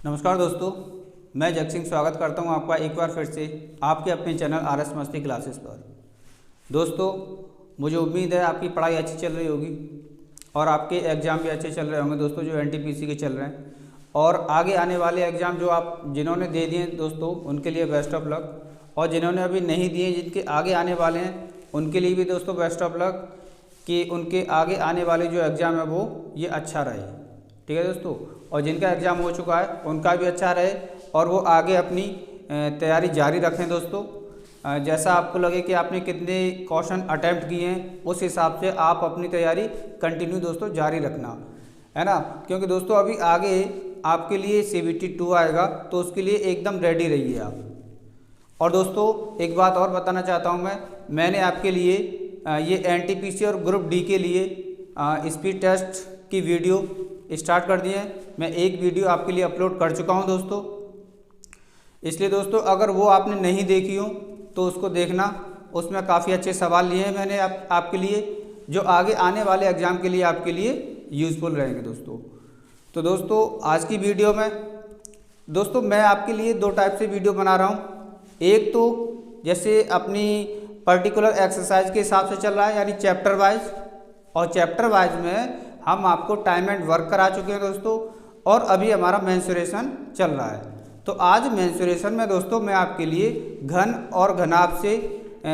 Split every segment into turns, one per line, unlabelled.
नमस्कार दोस्तों, मैं जग सिंह स्वागत करता हूं आपका एक बार फिर से आपके अपने चैनल आर एस मस्ती क्लासेस पर। दोस्तों, मुझे उम्मीद है आपकी पढ़ाई अच्छी चल रही होगी और आपके एग्ज़ाम भी अच्छे चल रहे होंगे दोस्तों, जो एनटीपीसी के चल रहे हैं। और आगे आने वाले एग्ज़ाम जो आप जिन्होंने दे दिए दोस्तों, उनके लिए बेस्ट ऑफ लक। और जिन्होंने अभी नहीं दिए, जिनके आगे आने वाले हैं, उनके लिए भी दोस्तों बेस्ट ऑफ लक कि उनके आगे आने वाले जो एग्ज़ाम है वो ये अच्छा रहे। ठीक है दोस्तों, और जिनका एग्ज़ाम हो चुका है उनका भी अच्छा रहे और वो आगे अपनी तैयारी जारी रखें दोस्तों। जैसा आपको लगे कि आपने कितने क्वेश्चन अटैम्प्ट किए हैं, उस हिसाब से आप अपनी तैयारी कंटिन्यू दोस्तों जारी रखना है ना। क्योंकि दोस्तों अभी आगे आपके लिए CBT 2 आएगा, तो उसके लिए एकदम रेडी रहिए आप। और दोस्तों एक बात और बताना चाहता हूँ मैंने आपके लिए ये NTPC और ग्रुप D के लिए स्पीड टेस्ट की वीडियो स्टार्ट कर दिए हैं। मैं एक वीडियो आपके लिए अपलोड कर चुका हूं दोस्तों, इसलिए दोस्तों अगर वो आपने नहीं देखी हो तो उसको देखना। उसमें काफ़ी अच्छे सवाल लिए हैं मैंने आपके लिए, जो आगे आने वाले एग्ज़ाम के लिए आपके लिए यूज़फुल रहेंगे दोस्तों। तो दोस्तों आज की वीडियो में दोस्तों मैं आपके लिए दो टाइप से वीडियो बना रहा हूँ। एक तो जैसे अपनी पर्टिकुलर एक्सरसाइज के हिसाब से चल रहा है, यानी चैप्टर वाइज, और चैप्टर वाइज में हम आपको टाइम एंड वर्क करा चुके हैं दोस्तों, और अभी हमारा मेंसुरेशन चल रहा है। तो आज मेंसुरेशन में दोस्तों मैं आपके लिए घन और घनाभ से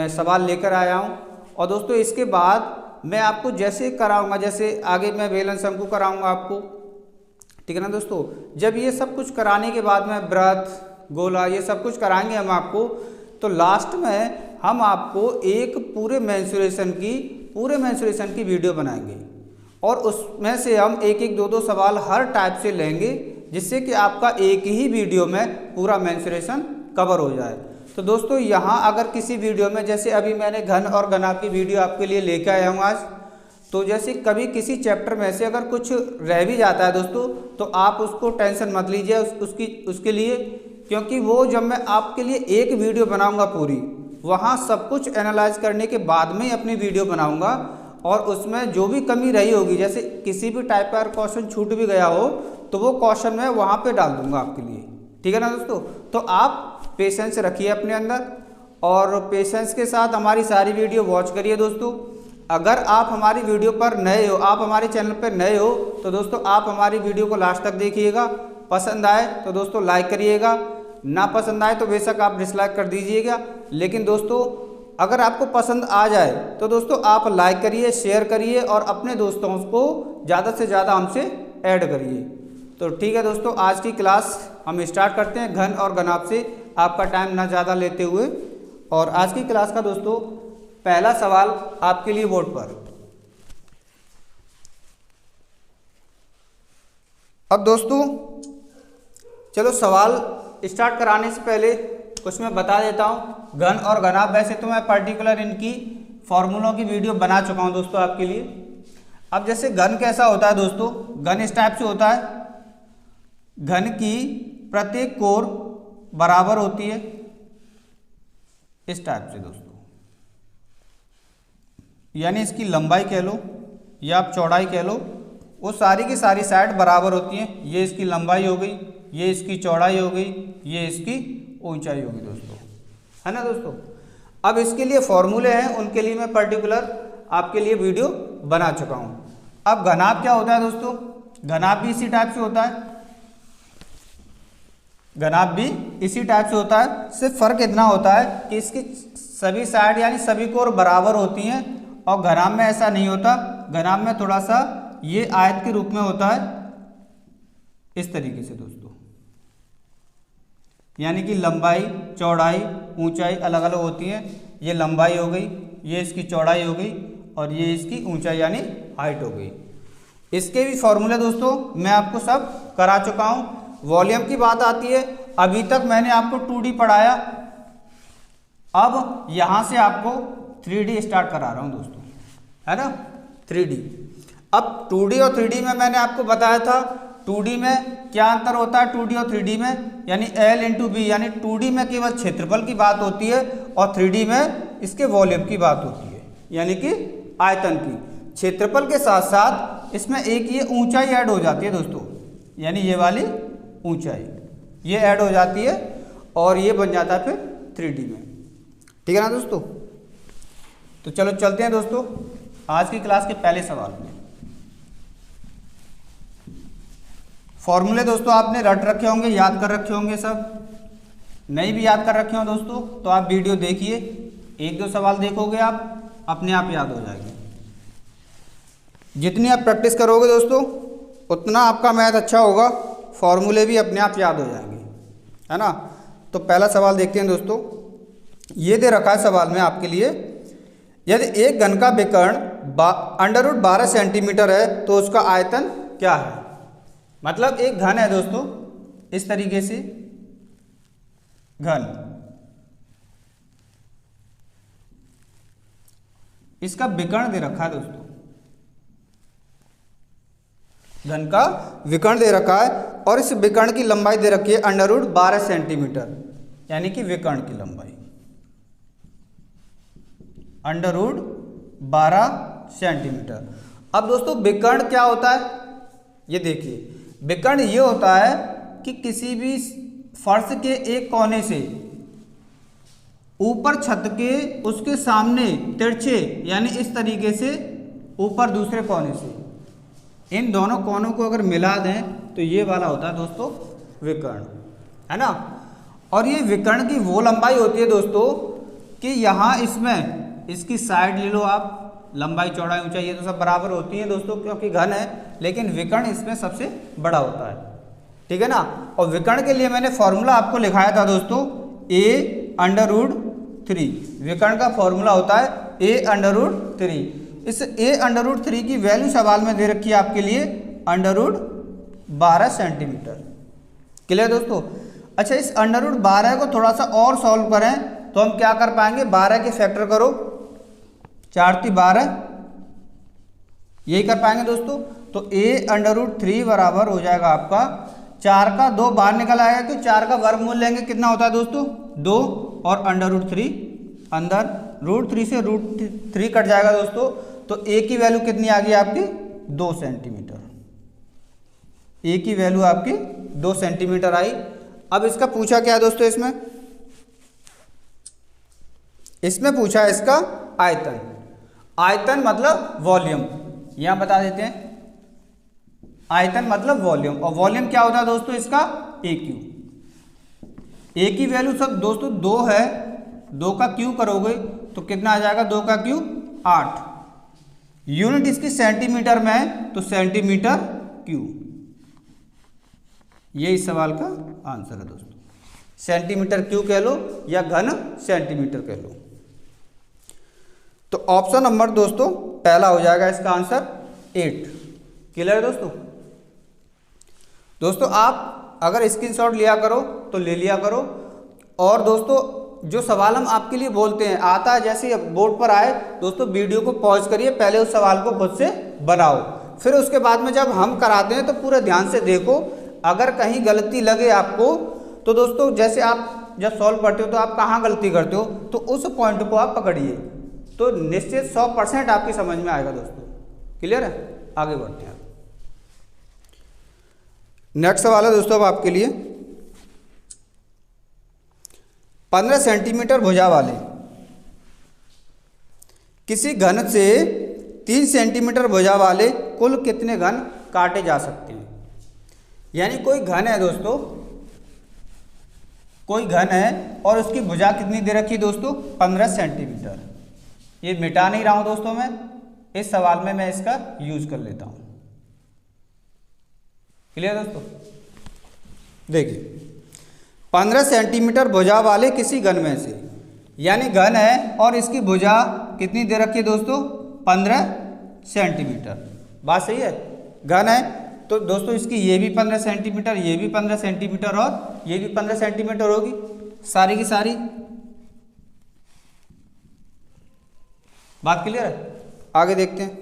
सवाल लेकर आया हूं। और दोस्तों इसके बाद मैं आपको जैसे कराऊंगा, जैसे आगे मैं बेलन शंकु कराऊंगा आपको, ठीक है ना दोस्तों। जब ये सब कुछ कराने के बाद में वृत्त, गोला, ये सब कुछ कराएंगे हम आपको, तो लास्ट में हम आपको एक पूरे मेंसुरेशन की वीडियो बनाएंगे और उसमें से हम एक एक दो सवाल हर टाइप से लेंगे, जिससे कि आपका एक ही वीडियो में पूरा मेंसुरेशन कवर हो जाए। तो दोस्तों यहाँ अगर किसी वीडियो में, जैसे अभी मैंने घन और घनाभ की वीडियो आपके लिए लेकर आया हूँ आज, तो जैसे कभी किसी चैप्टर में से अगर कुछ रह भी जाता है दोस्तों, तो आप उसको टेंशन मत लीजिए उसके लिए, क्योंकि वो जब मैं आपके लिए एक वीडियो बनाऊँगा पूरी, वहाँ सब कुछ एनालाइज करने के बाद में ही अपनी वीडियो बनाऊँगा, और उसमें जो भी कमी रही होगी, जैसे किसी भी टाइप का क्वेश्चन छूट भी गया हो, तो वो क्वेश्चन मैं वहाँ पे डाल दूंगा आपके लिए। ठीक है ना दोस्तों। तो आप पेशेंस रखिए अपने अंदर और पेशेंस के साथ हमारी सारी वीडियो वॉच करिए दोस्तों। अगर आप हमारी वीडियो पर नए हो, आप हमारे चैनल पर नए हो, तो दोस्तों आप हमारी वीडियो को लास्ट तक देखिएगा। पसंद आए तो दोस्तों लाइक करिएगा, ना पसंद आए तो बेशक आप डिसलाइक कर दीजिएगा। लेकिन दोस्तों अगर आपको पसंद आ जाए तो दोस्तों आप लाइक करिए, शेयर करिए और अपने दोस्तों को ज़्यादा से ज़्यादा हमसे ऐड करिए। तो ठीक है दोस्तों, आज की क्लास हम स्टार्ट करते हैं घन और घनाभ से, आपका टाइम ना ज़्यादा लेते हुए। और आज की क्लास का दोस्तों पहला सवाल आपके लिए बोर्ड पर। अब दोस्तों चलो सवाल स्टार्ट कराने से पहले कुछ मैं बता देता हूँ। घन और घनाभ वैसे तो मैं पर्टिकुलर इनकी फॉर्मूलों की वीडियो बना चुका हूँ दोस्तों आपके लिए। अब जैसे घन कैसा होता है दोस्तों, घन इस टाइप से होता है, घन की प्रत्येक कोर बराबर होती है इस टाइप से दोस्तों, यानी इसकी लंबाई कह लो या आप चौड़ाई कह लो, वो सारी की सारी साइड बराबर होती हैं। ये इसकी लंबाई हो गई, ये इसकी चौड़ाई हो गई, ये इसकी ऊंचाई होगी दोस्तों, है ना दोस्तों। अब इसके लिए फॉर्मूले हैं, उनके लिए मैं पर्टिकुलर आपके लिए वीडियो बना चुका हूं। अब घनाभ क्या होता है दोस्तों, घनाभ भी इसी टाइप से होता है, घनाभ भी इसी टाइप से होता है। सिर्फ फर्क इतना होता है कि इसकी सभी साइड यानी सभी कोर बराबर होती हैं, और घनाभ में ऐसा नहीं होता। घनाभ में थोड़ा सा ये आयत के रूप में होता है इस तरीके से दोस्तों, यानी कि लंबाई, चौड़ाई, ऊंचाई अलग अलग होती है। ये लंबाई हो गई, ये इसकी चौड़ाई हो गई, और ये इसकी ऊंचाई यानी हाइट हो गई। इसके भी फॉर्मूले दोस्तों मैं आपको सब करा चुका हूँ। वॉल्यूम की बात आती है, अभी तक मैंने आपको 2D पढ़ाया, अब यहाँ से आपको 3D स्टार्ट करा रहा हूँ दोस्तों, है ना। 3D, अब 2D और 3D में मैंने आपको बताया था 2D में क्या अंतर होता है 2D और 3D में, यानी L इंटू बी, यानी 2D में केवल क्षेत्रफल की बात होती है और 3D में इसके वॉल्यूम की बात होती है, यानी कि आयतन की। क्षेत्रफल के साथ साथ इसमें एक ये ऊंचाई ऐड हो जाती है दोस्तों, यानी ये वाली ऊंचाई। ये ऐड हो जाती है और ये बन जाता है फिर 3D में। ठीक है ना दोस्तों। तो चलो चलते हैं दोस्तों आज की क्लास के पहले सवाल में। फॉर्मूले दोस्तों आपने रट रखे होंगे, याद कर रखे होंगे, सब नहीं भी याद कर रखे हो दोस्तों तो आप वीडियो देखिए, 1-2 सवाल देखोगे आप अपने आप याद हो जाएंगे। जितनी आप प्रैक्टिस करोगे दोस्तों उतना आपका मैथ अच्छा होगा, फॉर्मूले भी अपने आप याद हो जाएंगे, है ना। तो पहला सवाल देखते हैं दोस्तों। ये दे रखा है सवाल में आपके लिए, यदि एक घन का विकर्ण √12 सेंटीमीटर है तो उसका आयतन क्या है। मतलब एक घन है दोस्तों, इस तरीके से घन, इसका विकर्ण दे रखा है दोस्तों, घन का विकर्ण दे रखा है और इस विकर्ण की लंबाई दे रखी है √12 सेंटीमीटर, यानी कि विकर्ण की लंबाई √12 सेंटीमीटर। अब दोस्तों विकर्ण क्या होता है, ये देखिए, विकर्ण ये होता है कि किसी भी फर्श के एक कोने से ऊपर छत के उसके सामने तिरछे, यानी इस तरीके से ऊपर दूसरे कोने से, इन दोनों कोनों को अगर मिला दें तो ये वाला होता है दोस्तों विकर्ण, है ना। और ये विकर्ण की वो लंबाई होती है दोस्तों कि यहाँ इसमें इसकी साइड ले लो आप, लंबाई चौड़ाई ऊंचाई ये तो सब बराबर होती है दोस्तों क्योंकि घन है, लेकिन विकर्ण इसमें सबसे बड़ा होता है। ठीक है ना। और विकर्ण के लिए मैंने फॉर्मूला आपको लिखाया था दोस्तों a√3, विकर्ण का फॉर्मूला होता है a√3। इस a√3 की वैल्यू सवाल में दे रखी है आपके लिए √12 सेंटीमीटर। क्लियर दोस्तों। अच्छा, इस √12 को थोड़ा सा और सॉल्व करें तो हम क्या कर पाएंगे, 12 के फैक्टर करो, 4 × 12, यही कर पाएंगे दोस्तों। तो a√3 बराबर हो जाएगा आपका 4 का 2 बाहर निकल आएगा कि 4 का वर्गमूल लेंगे, कितना होता है दोस्तों 2, और √3 अंदर, √3 से √3 कट जाएगा दोस्तों। तो a की वैल्यू कितनी आ गई आपकी 2 सेंटीमीटर, a की वैल्यू आपकी 2 सेंटीमीटर आई। अब इसका पूछा क्या है दोस्तों, इसमें पूछा है इसका आयतन। आयतन मतलब वॉल्यूम, यहां बता देते हैं, आयतन मतलब वॉल्यूम, और वॉल्यूम क्या होता है दोस्तों इसका AQ। A की वैल्यू सब दोस्तों 2 है, 2 का क्यू करोगे तो कितना आ जाएगा, 2 का क्यू 8। यूनिट इसकी सेंटीमीटर में है तो सेंटीमीटर क्यू, ये इस सवाल का आंसर है दोस्तों। सेंटीमीटर क्यू कह लो या घन सेंटीमीटर कह लो। तो ऑप्शन नंबर दोस्तों पहला हो जाएगा इसका आंसर 8। क्लियर है दोस्तों। दोस्तों आप अगर स्क्रीनशॉट लिया करो तो ले लिया करो, और दोस्तों जो सवाल हम आपके लिए बोलते हैं आता है जैसे बोर्ड पर आए दोस्तों, वीडियो को पॉज करिए, पहले उस सवाल को खुद से बनाओ, फिर उसके बाद में जब हम कराते हैं तो पूरे ध्यान से देखो। अगर कहीं गलती लगे आपको तो दोस्तों जैसे आप जब सॉल्व करते हो तो आप कहाँ गलती करते हो, तो उस पॉइंट को आप पकड़िए, तो निश्चित 100% आपकी समझ में आएगा दोस्तों। क्लियर है, आगे बढ़ते हैं। नेक्स्ट सवाल है दोस्तों अब आपके लिए, 15 सेंटीमीटर भुजा वाले किसी घन से 3 सेंटीमीटर भुजा वाले कुल कितने घन काटे जा सकते हैं। यानी कोई घन है दोस्तों, कोई घन है और उसकी भुजा कितनी दे रखी दोस्तों 15 सेंटीमीटर। ये मिटा नहीं रहा हूं दोस्तों मैं, इस सवाल में मैं इसका यूज कर लेता हूं। क्लियर दोस्तों। देखिए 15 सेंटीमीटर भुजा वाले किसी घन में से, यानी घन है और इसकी भुजा कितनी दे रखी है दोस्तों 15 सेंटीमीटर। बात सही है, घन है तो दोस्तों इसकी ये भी 15 सेंटीमीटर, ये भी 15 सेंटीमीटर और ये भी 15 सेंटीमीटर होगी, सारी की सारी। बात क्लियर है, आगे देखते हैं।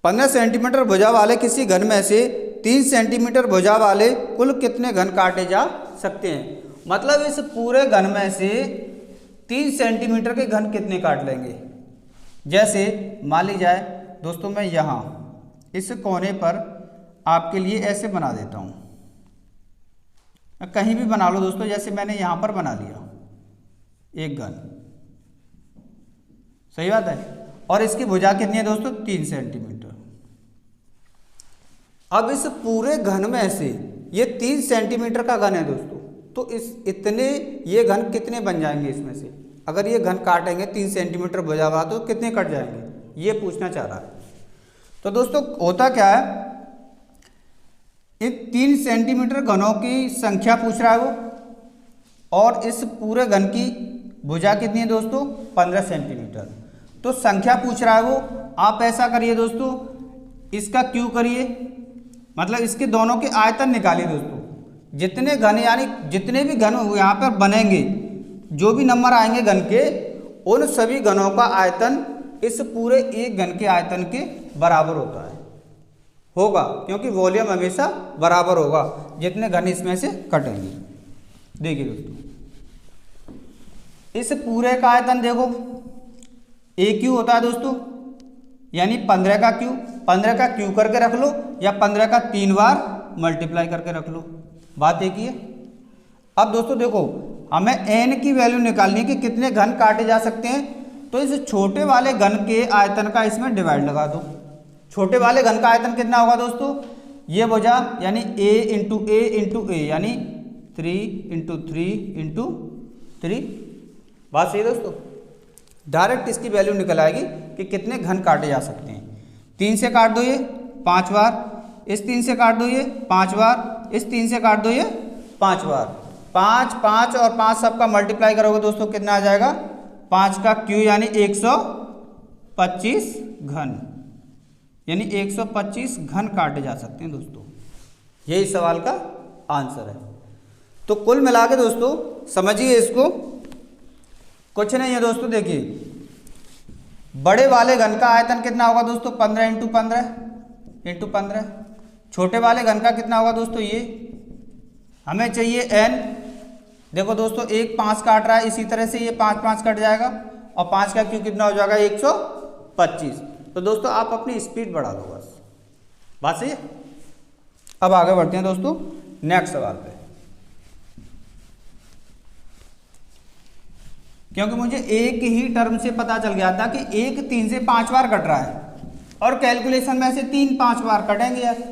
15 सेंटीमीटर भुजा वाले किसी घन में से 3 सेंटीमीटर भुजा वाले कुल कितने घन काटे जा सकते हैं। मतलब इस पूरे घन में से 3 सेंटीमीटर के घन कितने काट लेंगे। जैसे मान ली जाए दोस्तों मैं यहाँ इस कोने पर आपके लिए ऐसे बना देता हूँ, कहीं भी बना लो दोस्तों, जैसे मैंने यहाँ पर बना लिया एक घन, सही बात है। और इसकी भुजा कितनी है दोस्तों? 3 सेंटीमीटर। अब इस पूरे घन में से ये 3 सेंटीमीटर का घन है दोस्तों, तो इस इतने ये घन कितने बन जाएंगे इसमें से? अगर ये घन काटेंगे 3 सेंटीमीटर भुजा वाला तो कितने कट जाएंगे, ये पूछना चाह रहा है। तो दोस्तों होता क्या है, इन 3 सेंटीमीटर घनों की संख्या पूछ रहा है वो, और इस पूरे घन की भुजा कितनी है दोस्तों? 15 सेंटीमीटर। तो संख्या पूछ रहा है वो, आप ऐसा करिए दोस्तों, इसका क्यू करिए, मतलब इसके दोनों के आयतन निकालिए दोस्तों। जितने घन यानी जितने भी घन यहाँ पर बनेंगे, जो भी नंबर आएंगे घन के, उन सभी घनों का आयतन इस पूरे एक घन के आयतन के बराबर होता है, होगा, क्योंकि वॉल्यूम हमेशा बराबर होगा जितने घन इसमें से कटेंगे। देखिए दोस्तों, इस पूरे का आयतन देखो ए क्यू होता है दोस्तों, यानी 15 का क्यू, 15 का क्यू करके रख लो या 15 का 3 बार मल्टीप्लाई करके रख लो, बात एक ही है। अब दोस्तों देखो, हमें n की वैल्यू निकालनी है कि कितने घन काटे जा सकते हैं, तो इस छोटे वाले घन के आयतन का इसमें डिवाइड लगा दो। छोटे वाले घन का आयतन कितना होगा दोस्तों? ये भुजा यानी a इंटू ए यानी 3 इंटू 3, बात सही है दोस्तों। डायरेक्ट इसकी वैल्यू निकल आएगी कि कितने घन काटे जा सकते हैं। 3 से काट दो ये 5 बार, इस 3 से काट दो ये 5 बार, इस 3 से काट दो ये 5 बार, 5 5 और 5 सबका मल्टीप्लाई करोगे दोस्तों कितना आ जाएगा? 5 का क्यू यानी 125 घन, यानी 125 घन काटे जा सकते हैं दोस्तों। यही सवाल का आंसर है। तो कुल मिला के दोस्तों समझिए इसको, कुछ नहीं है दोस्तों। देखिए, बड़े वाले घन का आयतन कितना होगा दोस्तों? 15 इंटू 15। छोटे वाले घन का कितना होगा दोस्तों? ये हमें चाहिए n। देखो दोस्तों, एक 5 काट रहा है, इसी तरह से ये 5 5 कट जाएगा, और 5 का क्यू कितना हो जाएगा? 125। तो दोस्तों आप अपनी स्पीड बढ़ा दो बस, बात सही है। अब आगे बढ़ते हैं दोस्तों नेक्स्ट सवाल पे, क्योंकि मुझे एक ही टर्म से पता चल गया था कि एक 3 से 5 बार कट रहा है, और कैलकुलेशन में से 3 5 बार कटेंगे यार,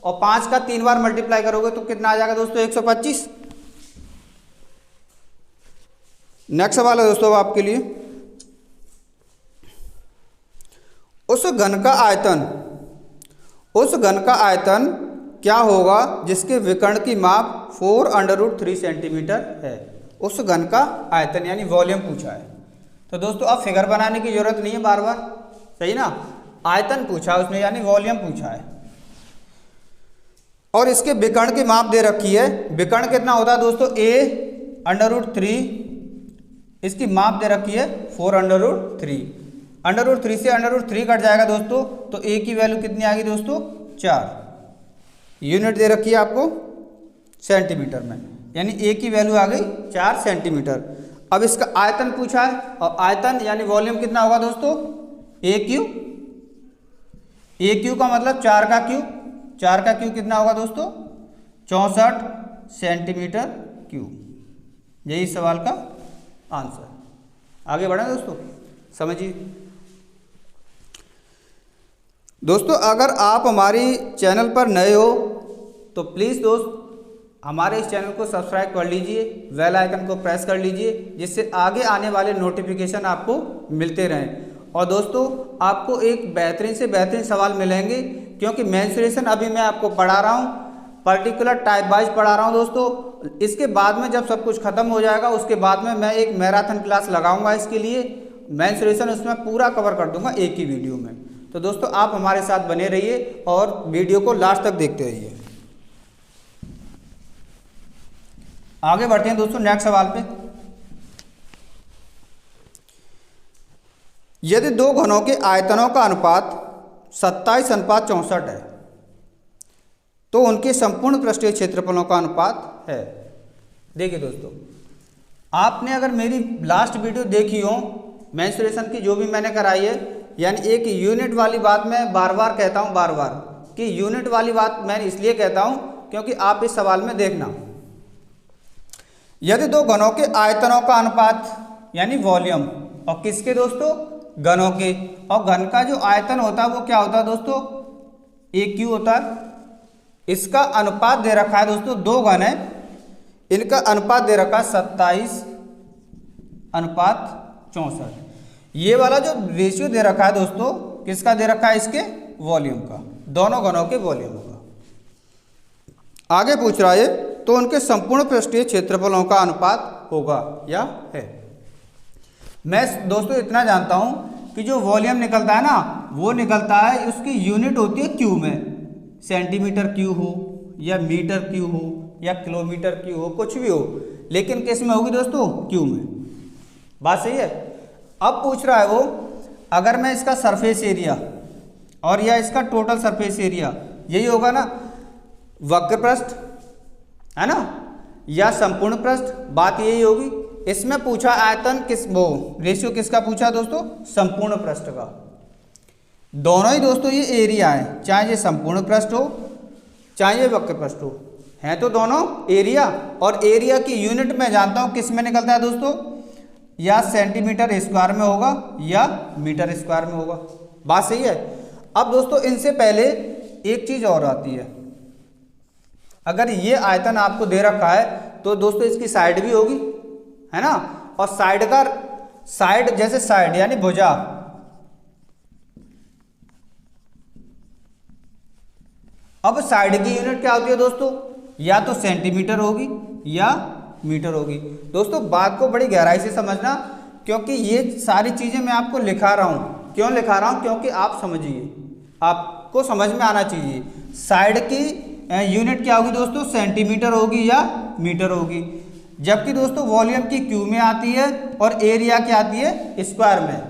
और 5 का 3 बार मल्टीप्लाई करोगे तो कितना आ जाएगा दोस्तों? 125। नेक्स्ट सवाल है दोस्तों आपके लिए, उस घन का आयतन क्या होगा जिसके विकर्ण की माप 4√3 सेंटीमीटर है? उस घन का आयतन यानी वॉल्यूम पूछा है। तो दोस्तों अब फिगर बनाने की जरूरत नहीं है बार बार, सही ना। आयतन पूछा है उसने, यानी वॉल्यूम पूछा है, और इसके विकर्ण की माप दे रखी है। विकर्ण कितना होता है दोस्तों? a√3, इसकी माप दे रखी है 4√3। √3 से √3 कट जाएगा दोस्तों, तो a की वैल्यू कितनी आ गई दोस्तों? 4। यूनिट दे रखी है आपको सेंटीमीटर में, यानी a की वैल्यू आ गई 4 सेंटीमीटर। अब इसका आयतन पूछा है, और आयतन यानी वॉल्यूम कितना होगा दोस्तों? a क्यू का मतलब 4 का क्यू, 4 का क्यू कितना होगा दोस्तों? 64 सेंटीमीटर क्यूब। यही सवाल का आंसर। आगे बढ़ें दोस्तों, समझिए दोस्तों, अगर आप हमारी चैनल पर नए हो तो प्लीज़ दोस्त हमारे इस चैनल को सब्सक्राइब कर लीजिए, बेल आइकन को प्रेस कर लीजिए, जिससे आगे आने वाले नोटिफिकेशन आपको मिलते रहें। और दोस्तों आपको एक बेहतरीन से बेहतरीन सवाल मिलेंगे, क्योंकि मेंसुरेशन अभी मैं आपको पढ़ा रहा हूँ, पर्टिकुलर टाइप वाइज पढ़ा रहा हूँ दोस्तों। इसके बाद में जब सब कुछ खत्म हो जाएगा, उसके बाद में मैं एक मैराथन क्लास लगाऊंगा इसके लिए, मेंसुरेशन उसमें पूरा कवर कर दूंगा एक ही वीडियो में। तो दोस्तों आप हमारे साथ बने रहिए और वीडियो को लास्ट तक देखते रहिए। आगे बढ़ते हैं दोस्तों नेक्स्ट सवाल पे। यदि दो घनों के आयतनों का अनुपात 27:64 है तो उनके संपूर्ण पृष्ठीय क्षेत्रफलों का अनुपात है। देखिए दोस्तों, आपने अगर मेरी लास्ट वीडियो देखी हो मेंसुरेशन की, जो भी मैंने कराई है, यानी एक यूनिट वाली बात मैं बार बार कहता हूँ, बार बार कि यूनिट वाली बात मैं इसलिए कहता हूँ क्योंकि आप इस सवाल में देखना, यदि दो घनों के आयतनों का अनुपात यानी वॉल्यूम, और किसके दोस्तों, घनों के, और घन का जो आयतन होता है वो क्या होता है दोस्तों, AQ होता है। इसका अनुपात दे रखा है दोस्तों, दो घन है, इनका अनुपात दे रखा है 27:64। ये वाला जो रेशियो दे रखा है दोस्तों, किसका दे रखा है, इसके वॉल्यूम का, दोनों घनों के वॉल्यूम का। आगे पूछ रहा है तो उनके संपूर्ण पृष्ठीय क्षेत्रफलों का अनुपात होगा या है। मैं दोस्तों इतना जानता हूं कि जो वॉल्यूम निकलता है ना, वो निकलता है, उसकी यूनिट होती है क्यू में, सेंटीमीटर क्यू हो या मीटर क्यू हो या किलोमीटर क्यू हो, कुछ भी हो, लेकिन किस में होगी दोस्तों, क्यू में। बात सही है। अब पूछ रहा है वो, अगर मैं इसका सरफेस एरिया और या इसका टोटल सरफेस एरिया, यही होगा ना, वक्र पृष्ठ है ना, या संपूर्ण पृष्ठ, बात यही होगी। इसमें पूछा आयतन किस, वो रेशियो किसका पूछा दोस्तों, संपूर्ण पृष्ठ का। दोनों ही दोस्तों ये एरिया है, चाहे ये संपूर्ण पृष्ठ हो चाहे ये वक्र पृष्ठ हो, हैं तो दोनों एरिया। और एरिया की यूनिट मैं जानता हूं किस में निकलता है दोस्तों, या सेंटीमीटर स्क्वायर में होगा या मीटर स्क्वायर में होगा। बात सही है। अब दोस्तों इनसे पहले एक चीज और आती है, अगर ये आयतन आपको दे रखा है तो दोस्तों इसकी साइड भी होगी, है ना, और साइड का, साइड जैसे साइड यानी भुजा, अब साइड की यूनिट क्या होती है दोस्तों, या तो सेंटीमीटर होगी या मीटर होगी। दोस्तों बात को बड़ी गहराई से समझना, क्योंकि ये सारी चीजें मैं आपको लिखा रहा हूं। क्यों लिखा रहा हूं, क्योंकि आप समझिए, आपको समझ में आना चाहिए। साइड की यूनिट क्या होगी दोस्तों, सेंटीमीटर होगी या मीटर होगी, जबकि दोस्तों वॉल्यूम की क्यू में आती है और एरिया क्या आती है, स्क्वायर में।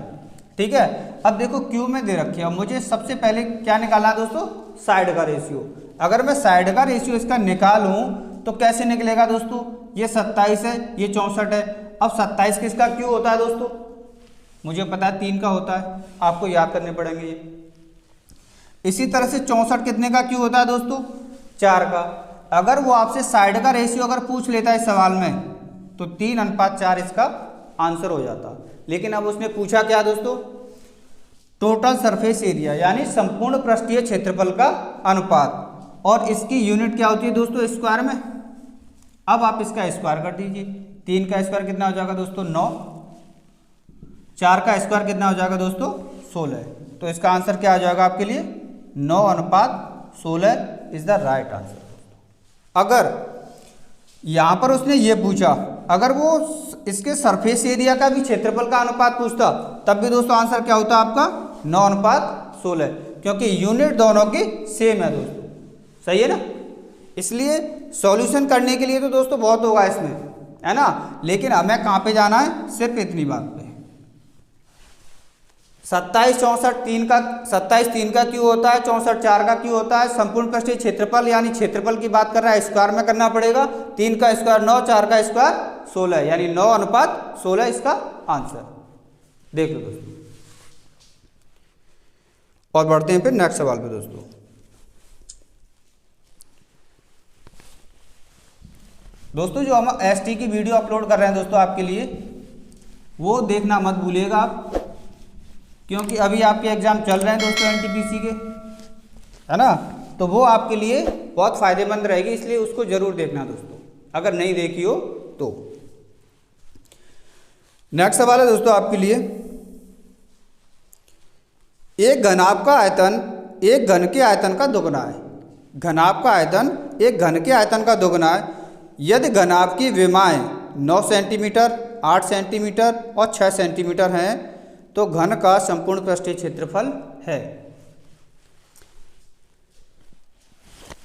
ठीक है। अब देखो क्यू में दे रखी है, मुझे सबसे पहले क्या निकालना है दोस्तों, साइड का रेशियो। अगर मैं साइड का रेशियो इसका निकालूं तो कैसे निकलेगा दोस्तों, ये 27 है, ये 64 है। अब 27 किसका क्यू होता है दोस्तों, मुझे पता है 3 का होता है, आपको याद करने पड़ेंगे ये। इसी तरह से 64 कितने का क्यू होता है दोस्तों, 4 का। अगर वो आपसे साइड का रेशियो अगर पूछ लेता है इस सवाल में तो 3:4 इसका आंसर हो जाता। लेकिन अब उसने पूछा क्या दोस्तों, टोटल सरफेस एरिया यानी संपूर्ण पृष्ठीय क्षेत्रफल का अनुपात, और इसकी यूनिट क्या होती है दोस्तों, स्क्वायर में। अब आप इसका स्क्वायर कर दीजिए, 3 का स्क्वायर कितना हो जाएगा दोस्तों, 9, 4 का स्क्वायर कितना हो जाएगा दोस्तों, 16। तो इसका आंसर क्या आ जाएगा आपके लिए, 9:16 इज द राइट आंसर। अगर यहां पर उसने ये पूछा, अगर वो इसके सरफेस एरिया का भी क्षेत्रफल का अनुपात पूछता, तब भी दोस्तों आंसर क्या होता आपका, 9:16, क्योंकि यूनिट दोनों की सेम है दोस्तों। सही है ना। इसलिए सॉल्यूशन करने के लिए तो दोस्तों बहुत होगा इसमें, है ना, लेकिन हमें कहां पे जाना है, सिर्फ इतनी बात पे। 27 3 का क्यू होता है, 64 4 का क्यू होता है। संपूर्ण पृष्ठीय क्षेत्रफल यानी क्षेत्रफल की बात कर रहा है, स्क्वायर में करना पड़ेगा। 3 का स्क्वायर 9, 4 का स्क्वायर 16, यानी 9:16 इसका आंसर। देख लो दोस्तों, और बढ़ते हैं फिर नेक्स्ट सवाल पे दोस्तों। दोस्तों जो हम ST की वीडियो अपलोड कर रहे हैं दोस्तों आपके लिए, वो देखना मत भूलिएगा आप, क्योंकि अभी आपके एग्जाम चल रहे हैं दोस्तों NTPC के, है ना, तो वो आपके लिए बहुत फायदेमंद रहेगी, इसलिए उसको जरूर देखना दोस्तों, अगर नहीं देखी हो तो। नेक्स्ट सवाल है दोस्तों आपके लिए, एक घनाभ का आयतन एक घन के आयतन का दोगुना है। घनाभ का आयतन एक घन के आयतन का दोगुना है यदि घनाभ की विमाएं 9 सेंटीमीटर, 8 सेंटीमीटर और 6 सेंटीमीटर हैं तो घन का संपूर्ण पृष्ठीय क्षेत्रफल है।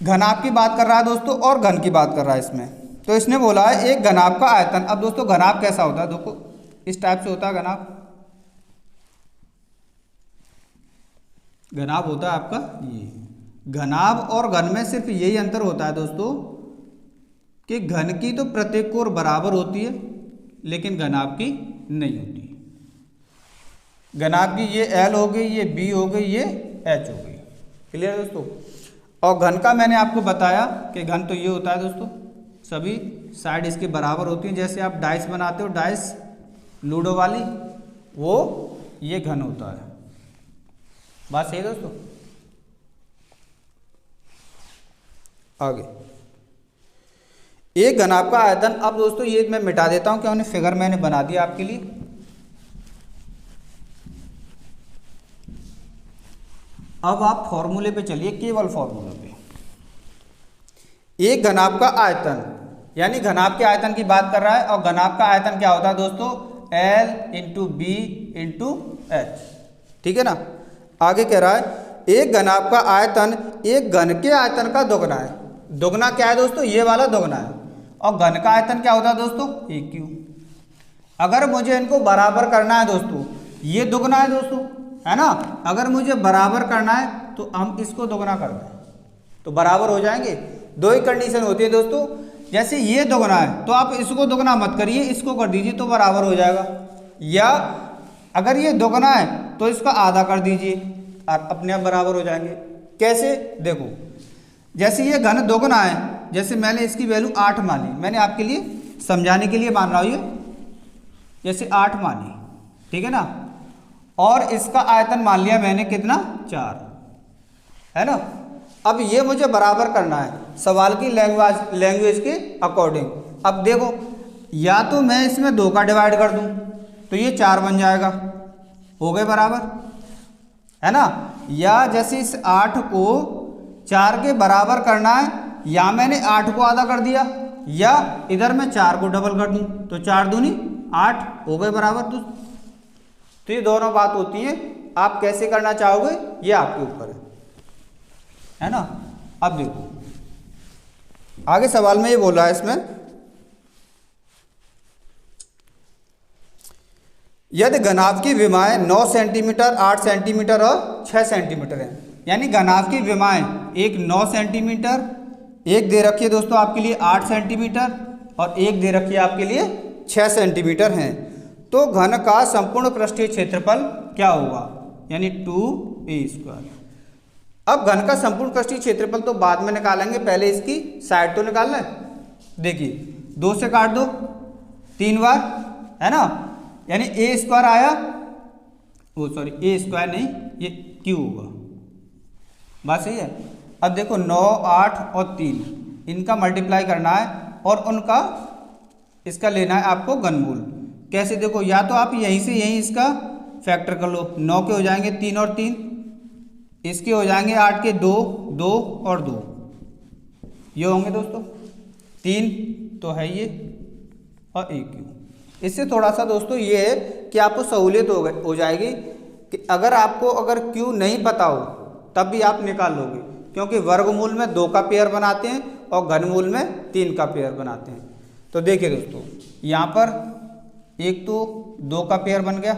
घनाभ की बात कर रहा है दोस्तों और घन की बात कर रहा है इसमें। तो इसने बोला है एक घनाभ का आयतन। अब दोस्तों घनाभ कैसा होता है, देखो इस टाइप से होता है घनाभ। घनाभ होता है आपका ये। घनाभ और घन में सिर्फ यही अंतर होता है दोस्तों कि घन की तो प्रत्येक कोण बराबर होती है लेकिन घनाभ की नहीं होती। घनाभ की ये L हो गई, ये B हो गई, ये H हो गई। क्लियर है दोस्तों। और घन का मैंने आपको बताया कि घन तो ये होता है दोस्तों, सभी साइड इसके बराबर होती हैं। जैसे आप डाइस बनाते हो, डाइस लूडो वाली, वो ये घन होता है। बात सही है दोस्तों। आगे एक घन आपका आयतन। अब दोस्तों ये मैं मिटा देता हूं, क्योंकि फिगर मैंने बना दिया आपके लिए। अब आप फॉर्मूले पे चलिए, केवल फॉर्मूले पे। एक घनाभ का आयतन, यानी घनाभ के आयतन की बात कर रहा है, और घनाभ का आयतन क्या होता है दोस्तों? L into B into H, ठीक है ना। आगे कह रहा है एक घनाभ का आयतन एक घन के आयतन का दोगुना है। दोगुना क्या है दोस्तों? ये वाला दोगुना है। और घन का आयतन क्या होता है दोस्तों? AQ। अगर मुझे इनको बराबर करना है दोस्तों, ये दोगुना है दोस्तों, है ना। अगर मुझे बराबर करना है तो हम इसको दोगुना कर दें तो बराबर हो जाएंगे। दो ही कंडीशन होती है दोस्तों। जैसे ये दोगुना है तो आप इसको दोगुना मत करिए, इसको कर दीजिए तो बराबर हो जाएगा। या अगर ये दोगुना है तो इसका आधा कर दीजिए, अपने आप बराबर हो जाएंगे। कैसे? देखो, जैसे ये घन दोगुना है, जैसे मैंने इसकी वैल्यू 8 मानी, मैंने आपके लिए समझाने के लिए मान रहा हूँ ये, जैसे 8 मानी, ठीक है ना। और इसका आयतन मान लिया मैंने कितना? 4, है ना। अब ये मुझे बराबर करना है सवाल की लैंग्वेज के अकॉर्डिंग। अब देखो, या तो मैं इसमें 2 का डिवाइड कर दूं तो ये 4 बन जाएगा, हो गए बराबर, है ना। या जैसे इस 8 को 4 के बराबर करना है, या मैंने 8 को आधा कर दिया, या इधर मैं 4 को डबल कर दूं तो 4 दूनी 8, हो गए बराबर। तो ये दोनों बात होती है। आप कैसे करना चाहोगे ये आपके ऊपर है ना। अब देखो आगे सवाल में ये बोल रहा है, इसमें यदि घनाभ की विमाएं 9 सेंटीमीटर, 8 सेंटीमीटर और 6 सेंटीमीटर है। यानी घनाभ की विमाएं एक 9 सेंटीमीटर, एक दे रखी है दोस्तों आपके लिए 8 सेंटीमीटर, और एक दे रखी है आपके लिए 6 सेंटीमीटर हैं, तो घन का संपूर्ण पृष्ठीय क्षेत्रफल क्या होगा? यानी 2a²। अब घन का संपूर्ण पृष्ठीय क्षेत्रफल तो बाद में निकालेंगे, पहले इसकी साइड तो निकालना है। देखिए 2 से काट दो 3 बार, है ना। यानी a² आया, वो सॉरी a² नहीं, ये q होगा। बात सही है। अब देखो 9, 8 और 3 इनका मल्टीप्लाई करना है, और उनका इसका लेना है आपको घनमूल। कैसे? देखो, या तो आप यहीं से यहीं इसका फैक्टर कर लो, 9 के हो जाएंगे 3 और 3, इसके हो जाएंगे 8 के 2, 2 और 2, ये होंगे दोस्तों 3 तो है ये, और AQ। इससे थोड़ा सा दोस्तों ये है कि आपको सहूलियत हो जाएगी कि अगर Q नहीं पता हो तब भी आप निकाल लोगे, क्योंकि वर्गमूल में 2 का पेयर बनाते हैं और घनमूल में 3 का पेयर बनाते हैं। तो देखिए दोस्तों, यहाँ पर एक तो 2 का पेयर बन गया,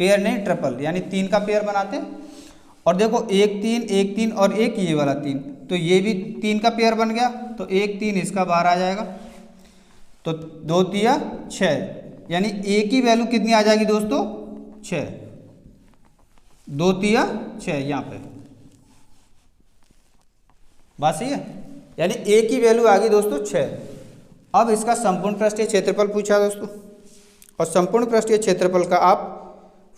पेयर नहीं ट्रिपल, यानी 3 का पेयर बनाते हैं। और देखो 1 3 1 3 और एक ये वाला 3, तो ये भी 3 का पेयर बन गया, तो 1 3 इसका बाहर आ जाएगा, तो 2 3 6, यानी a की वैल्यू कितनी आ जाएगी दोस्तों? 6, 2 3 6 यहाँ पे। बात सही है। यानी a की वैल्यू आ गई दोस्तों 6। अब इसका संपूर्ण पृष्ठीय क्षेत्रफल पूछा दोस्तों, और संपूर्ण पृष्ठीय क्षेत्रफल का आप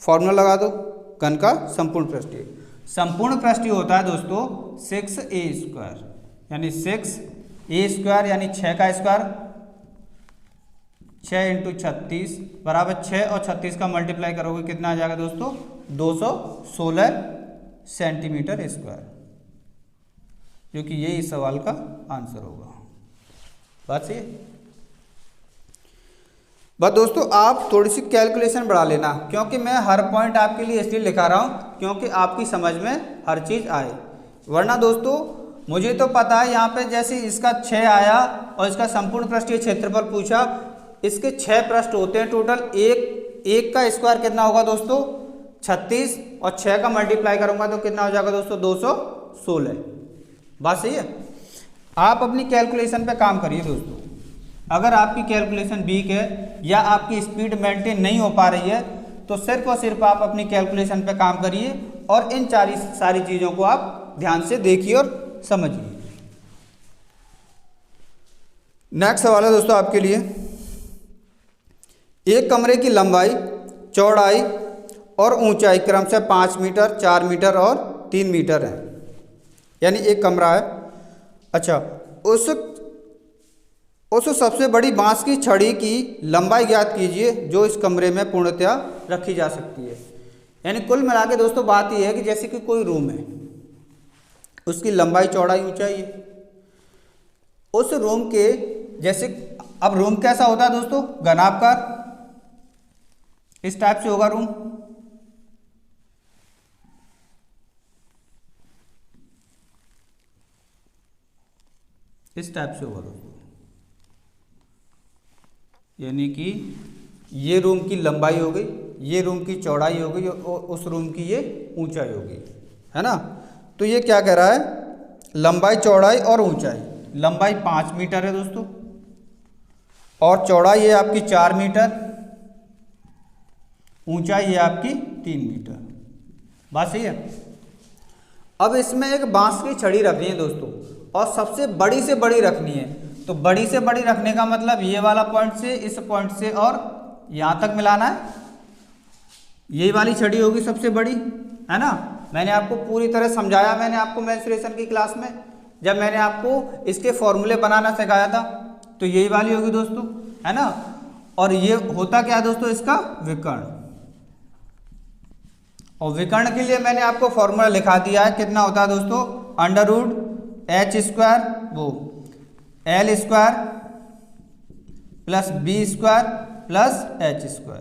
फॉर्मूला लगा दो। घन का संपूर्ण पृष्ठीय होता है दोस्तों 6a², यानी 6a² यानी 6 का स्क्वायर, 6 × 36 बराबर 6, और 36 का मल्टीप्लाई करोगे कितना आ जाएगा दोस्तों? 216 सेंटीमीटर स्क्वायर, जो कि यही इस सवाल का आंसर होगा। बात सही है। बस दोस्तों आप थोड़ी सी कैलकुलेशन बढ़ा लेना, क्योंकि मैं हर पॉइंट आपके लिए इसलिए लिखा रहा हूँ क्योंकि आपकी समझ में हर चीज़ आए। वरना दोस्तों मुझे तो पता है, यहाँ पे जैसे इसका 6 आया और इसका संपूर्ण पृष्ठीय क्षेत्रफल पूछा, इसके 6 पृष्ठ होते हैं टोटल। एक का स्क्वायर कितना होगा दोस्तों? 36, और 6 का मल्टीप्लाई करूँगा तो कितना हो जाएगा दोस्तों? 216। बात सही है। आप अपनी कैलकुलेशन पे काम करिए दोस्तों। अगर आपकी कैलकुलेशन वीक है या आपकी स्पीड मेंटेन नहीं हो पा रही है, तो सिर्फ और सिर्फ आप अपनी कैलकुलेशन पे काम करिए, और इन सारी चीज़ों को आप ध्यान से देखिए और समझिए। नेक्स्ट सवाल है दोस्तों आपके लिए, एक कमरे की लंबाई, चौड़ाई और ऊंचाई क्रमशः 5 मीटर, 4 मीटर और 3 मीटर है। यानी एक कमरा है। अच्छा, उस सबसे बड़ी बांस की छड़ी की लंबाई ज्ञात कीजिए जो इस कमरे में पूर्णतया रखी जा सकती है। यानी कुल मिला के दोस्तों बात यह है कि जैसे कि कोई रूम है, उसकी लंबाई, चौड़ाई, ऊंचाई है। उस रूम के जैसे, अब रूम कैसा होता है दोस्तों? घनाकार, इस टाइप से होगा रूम। इस टाइप से होगा दोस्तों। यानी कि ये रूम की लंबाई हो गई, ये रूम की चौड़ाई हो गई और उस रूम की ये ऊंचाई हो गई, है ना। तो ये क्या कह रहा है? लंबाई, चौड़ाई और ऊंचाई। लंबाई 5 मीटर है दोस्तों और चौड़ाई है आपकी 4 मीटर, ऊंचाई है आपकी 3 मीटर। बात सही है। अब इसमें एक बांस की छड़ी रखनी है दोस्तों और सबसे बड़ी से बड़ी रखनी है। तो बड़ी से बड़ी रखने का मतलब ये वाला पॉइंट से इस पॉइंट से और यहाँ तक मिलाना है। यही वाली छड़ी होगी सबसे बड़ी, है ना। मैंने आपको पूरी तरह समझाया, मैंने आपको मेंसुरेशन की क्लास में जब मैंने आपको इसके फॉर्मूले बनाना सिखाया था। तो यही वाली होगी दोस्तों, है ना। और ये होता क्या है दोस्तों? इसका विकर्ण। और विकर्ण के लिए मैंने आपको फॉर्मूला लिखा दिया है। कितना होता है दोस्तों? √h² वो L² plus B² plus H²।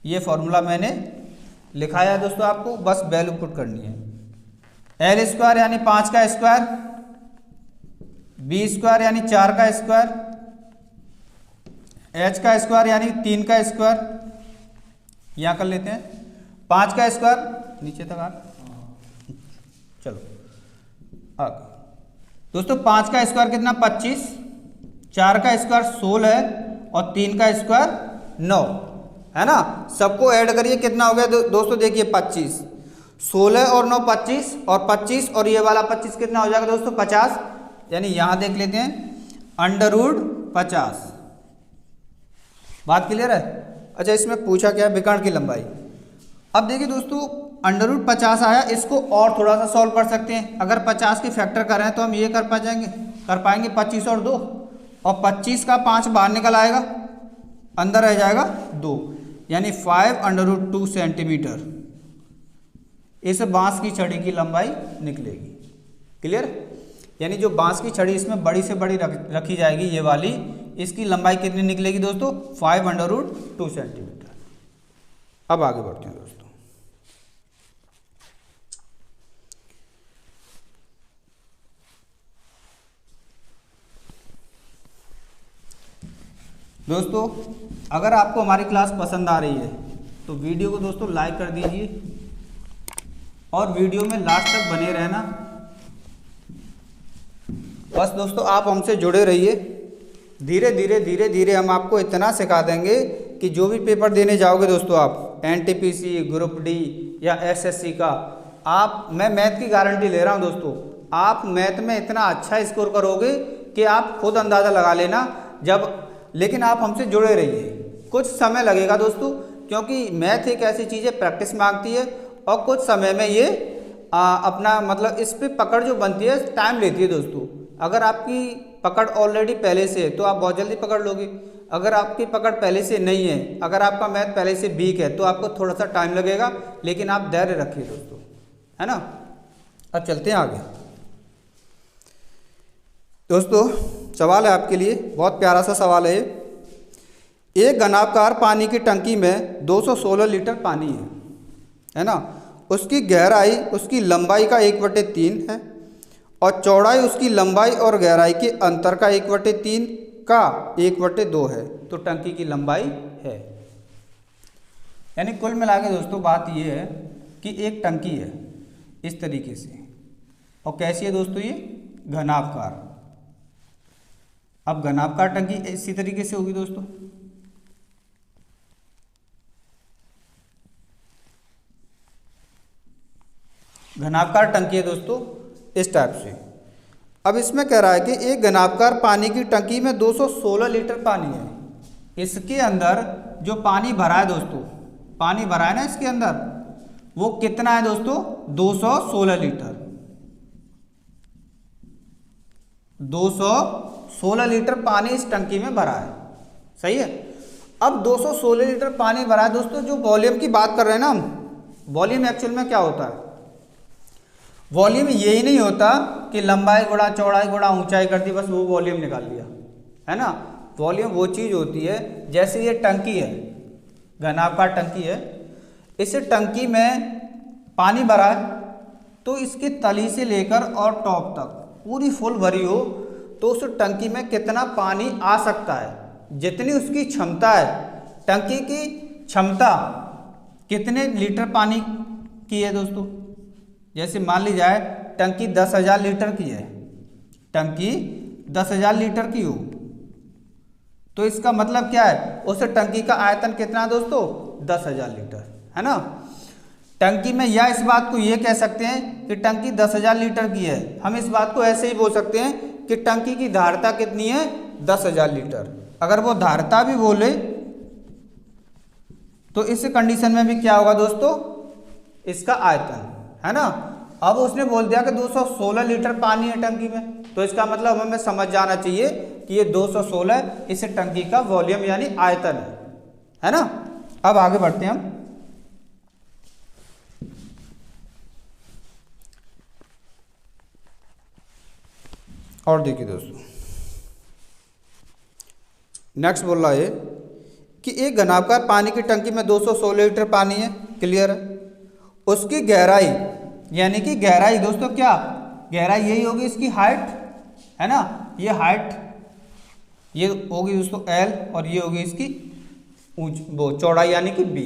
ये फॉर्मूला मैंने लिखाया है दोस्तों, आपको बस वैल्यू पुट करनी है। L² यानी 5 का स्क्वायर, B² यानी 4 का स्क्वायर, H² यानी 3 का स्क्वायर। यहाँ कर लेते हैं 5 का स्क्वायर, नीचे तक आ, चलो आ दोस्तों। 5 का स्क्वायर कितना? 25, 4 का स्क्वायर 16 और 3 का स्क्वायर 9, है ना। सबको ऐड करिए, कितना हो गया दोस्तों? देखिए 25, 16 और 9 25 और 25 और ये वाला 25 कितना हो जाएगा दोस्तों? 50। यानी यहां देख लेते हैं √50। बात क्लियर है? अच्छा, इसमें पूछा क्या? विकर्ण की लंबाई। अब देखिए दोस्तों, √50 आया, इसको और थोड़ा सा सॉल्व कर सकते हैं। अगर 50 की फैक्टर करें तो हम ये कर पाएंगे 25 और 2, और 25 का 5 बाहर निकल आएगा, अंदर रह जाएगा 2, यानी 5√2 सेंटीमीटर इस बांस की छड़ी की लंबाई निकलेगी। क्लियर? यानी जो बांस की छड़ी इसमें बड़ी से बड़ी रखी जाएगी, ये वाली, इसकी लंबाई कितनी निकलेगी दोस्तों? 5√2 सेंटीमीटर। अब आगे बढ़ते हैं दोस्तों। दोस्तों अगर आपको हमारी क्लास पसंद आ रही है तो वीडियो को दोस्तों लाइक कर दीजिए और वीडियो में लास्ट तक बने रहना। बस दोस्तों आप हमसे जुड़े रहिए। धीरे धीरे हम आपको इतना सिखा देंगे कि जो भी पेपर देने जाओगे दोस्तों आप, NTPC, ग्रुप डी या SSC का, मैं मैथ की गारंटी ले रहा हूँ दोस्तों, आप मैथ में इतना अच्छा स्कोर करोगे कि आप खुद अंदाज़ा लगा लेना। लेकिन आप हमसे जुड़े रहिए। कुछ समय लगेगा दोस्तों, क्योंकि मैथ एक ऐसी चीज़ है, प्रैक्टिस मांगती है और कुछ समय में ये अपना मतलब इस पे पकड़ जो बनती है टाइम लेती है दोस्तों। अगर आपकी पकड़ ऑलरेडी पहले से है तो आप बहुत जल्दी पकड़ लोगे। अगर आपकी पकड़ पहले से नहीं है, अगर आपका मैथ पहले से वीक है, तो आपको थोड़ा सा टाइम लगेगा, लेकिन आप धैर्य रखिए दोस्तों, है ना। अब चलते हैं आगे दोस्तों। सवाल है आपके लिए, बहुत प्यारा सा सवाल है। एक घनाकार पानी की टंकी में 216 लीटर पानी है ना। उसकी गहराई उसकी लंबाई का 1/3 है और चौड़ाई उसकी लंबाई और गहराई के अंतर का 1/3 का 1/2 है। तो टंकी की लंबाई है। यानी कुल मिला के दोस्तों बात यह है कि एक टंकी है इस तरीके से, और कैसी है दोस्तों? ये घनाकार। अब घनाकार टंकी इसी तरीके से होगी दोस्तों। घनाकार टंकी है दोस्तों इस टाइप से। अब इसमें कह रहा है कि एक घनाभकार पानी की टंकी में 216 लीटर पानी है। इसके अंदर जो पानी भरा है दोस्तों, पानी भरा है ना इसके अंदर, वो कितना है दोस्तों? 216 लीटर। 216 लीटर पानी इस टंकी में भरा है, सही है। अब 216 लीटर पानी भरा है दोस्तों। जो वॉल्यूम की बात कर रहे हैं ना हम, वॉल्यूम एक्चुअल में क्या होता है? वॉल्यूम यही नहीं होता कि लंबाई गुणा चौड़ाई गुणा ऊंचाई कर दी, बस वो वॉल्यूम निकाल लिया, है ना। वॉल्यूम वो चीज़ होती है, जैसे ये टंकी है, घनाभकार टंकी है, इस टंकी में पानी भरा है, तो इसकी तली से लेकर और टॉप तक पूरी फुल भरी हो तो उस टंकी में कितना पानी आ सकता है, जितनी उसकी क्षमता है। टंकी की क्षमता कितने लीटर पानी की है दोस्तों? जैसे मान ली जाए टंकी 10,000 लीटर की है, टंकी 10,000 लीटर की हो, तो इसका मतलब क्या है? उस टंकी का आयतन कितना है दोस्तों? 10,000 लीटर, है ना। टंकी में, या इस बात को ये कह सकते हैं कि टंकी 10,000 लीटर की है। हम इस बात को ऐसे ही बोल सकते हैं कि टंकी की धारिता कितनी है? 10,000 लीटर। अगर वो धारिता भी बोले तो इस कंडीशन में भी क्या होगा दोस्तों? इसका आयतन, है ना। अब उसने बोल दिया कि 216 लीटर पानी है टंकी में, तो इसका मतलब हमें समझ जाना चाहिए कि ये 216 इस टंकी का वॉल्यूम यानी आयतन है ना। अब आगे बढ़ते हैं हम। और देखिए दोस्तों, नेक्स्ट बोल रहा है कि एक घनाभकार पानी की टंकी में 216 लीटर पानी है, क्लियर है। उसकी गहराई, यानी कि गहराई दोस्तों क्या? गहराई यही होगी इसकी हाइट, है ना। ये हाइट ये होगी दोस्तों L, और ये होगी इसकी वो चौड़ाई यानी कि B।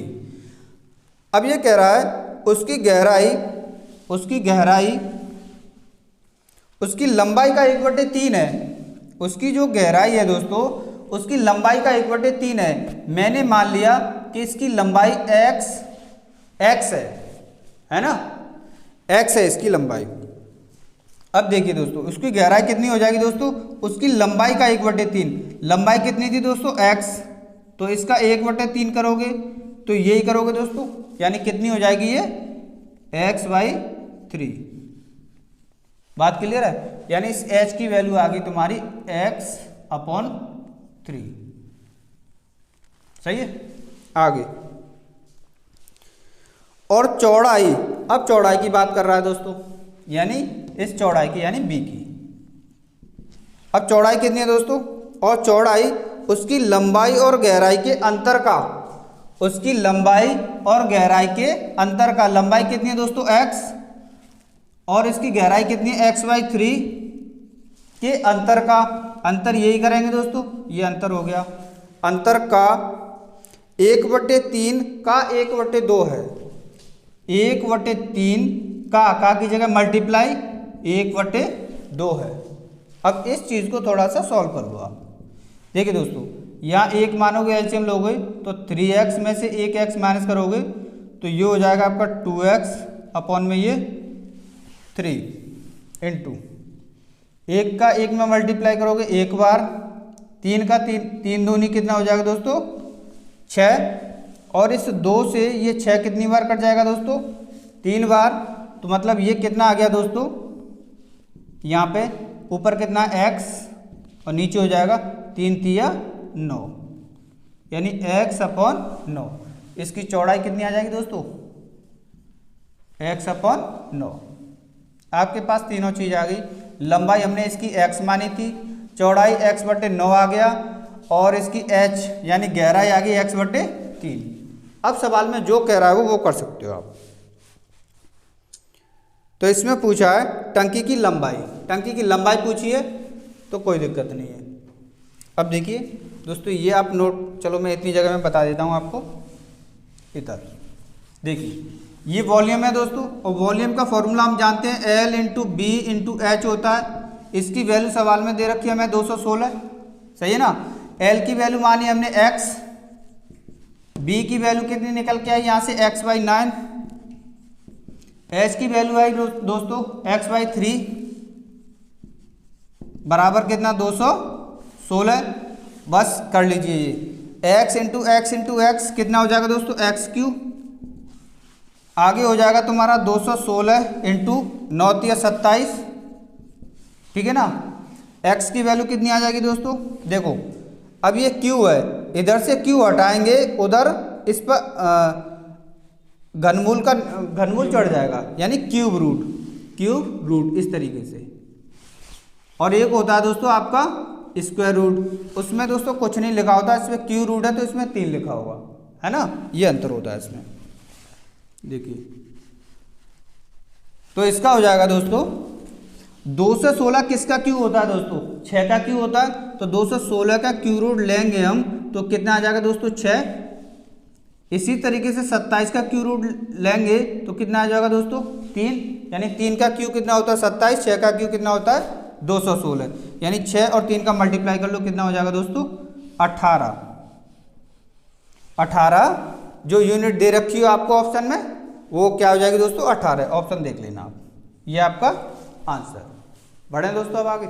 अब ये कह रहा है उसकी गहराई, उसकी लंबाई का 1/3 है। उसकी जो गहराई है दोस्तों, उसकी लंबाई का 1/3 है। मैंने मान लिया कि इसकी लंबाई x है ना, x है इसकी लंबाई। अब देखिए दोस्तों, उसकी गहराई कितनी हो जाएगी दोस्तों? उसकी लंबाई का 1/3। लंबाई कितनी थी दोस्तों? x, तो इसका 1/3 करोगे तो यही करोगे दोस्तों, यानी कितनी हो जाएगी ये? x/3। बात क्लियर है? यानी इस h की वैल्यू आ गई तुम्हारी x/3। सही है। आगे और चौड़ाई, अब चौड़ाई की बात कर रहा है दोस्तों, यानी इस चौड़ाई की, यानी B की। अब चौड़ाई कितनी है दोस्तों? और चौड़ाई उसकी लंबाई और गहराई के अंतर का, उसकी लंबाई और गहराई के अंतर का, लंबाई कितनी है दोस्तों? x, और इसकी गहराई कितनी है? x/3 के अंतर का, अंतर यही करेंगे दोस्तों, ये अंतर हो गया। अंतर का 1/3 का 1/2 है। 1/3 का की जगह मल्टीप्लाई 1/2 है। अब इस चीज़ को थोड़ा सा सॉल्व कर लो आप। देखिए दोस्तों, यहाँ एक मानोगे एलसीएम लोगे तो 3x में से 1x माइनस करोगे तो ये हो जाएगा आपका 2x अपॉन में ये 3 इंटू 1 का 1 में मल्टीप्लाई करोगे एक बार, 3 का 3 दूनी कितना हो जाएगा दोस्तों? 6, और इस 2 से ये 6 कितनी बार कट जाएगा दोस्तों? 3 बार। तो मतलब ये कितना आ गया दोस्तों? यहाँ पे ऊपर कितना x और नीचे हो जाएगा 3×3 9, यानी x/9। इसकी चौड़ाई कितनी आ जाएगी दोस्तों? x/9। आपके पास तीनों चीज़ आ गई। लंबाई हमने इसकी x मानी थी, चौड़ाई x/9 आ गया, और इसकी h यानी गहराई आ गई x/3। अब सवाल में जो कह रहा है वो कर सकते हो आप। तो इसमें पूछा है टंकी की लंबाई, टंकी की लंबाई पूछी है तो कोई दिक्कत नहीं है। अब देखिए दोस्तों, ये आप नोट, चलो मैं इतनी जगह में बता देता हूँ आपको। इधर देखिए, ये वॉल्यूम है दोस्तों, और वॉल्यूम का फॉर्मूला हम जानते हैं L/B/H होता है। इसकी वैल्यू सवाल में दे रखी है हमें 216, सही है ना। L की वैल्यू मानी हमने x, B की वैल्यू कितनी निकल के आई यहाँ से x/9, H की वैल्यू आई दोस्तों x/3, बराबर कितना 216, बस कर लीजिए ये एक्स इंटू एक्स कितना हो जाएगा दोस्तों एक्स क्यूब। आगे हो जाएगा तुम्हारा 216 इंटू 9 × 27, ठीक है ना। x की वैल्यू कितनी आ जाएगी दोस्तों, देखो अब ये q है, इधर से q हटाएंगे उधर इस पर घनमूल चढ़ जाएगा, यानी क्यूब रूट इस तरीके से। और एक होता है दोस्तों आपका स्क्वायर रूट, उसमें दोस्तों कुछ नहीं लिखा होता, इसमें क्यू रूट है तो इसमें 3 लिखा होगा, है ना, ये अंतर होता है इसमें। देखिए तो इसका हो जाएगा दोस्तों 216 किसका क्यू होता है दोस्तों, 6 का क्यू होता है, तो 216 का क्यू रूट लेंगे हम तो कितना आ जाएगा दोस्तों 6। इसी तरीके से 27 का क्यू रूट लेंगे तो कितना आ जाएगा दोस्तों 3, यानी 3 का क्यू कितना होता है 27, 6 का क्यू कितना होता है 216, यानी 6 और 3 का मल्टीप्लाई कर लो कितना हो जाएगा दोस्तों 18 जो यूनिट दे रखी हो आपको ऑप्शन में वो क्या हो जाएगी दोस्तों 18, ऑप्शन देख लेना आप, ये आपका आंसर। बढ़े दोस्तों अब आगे।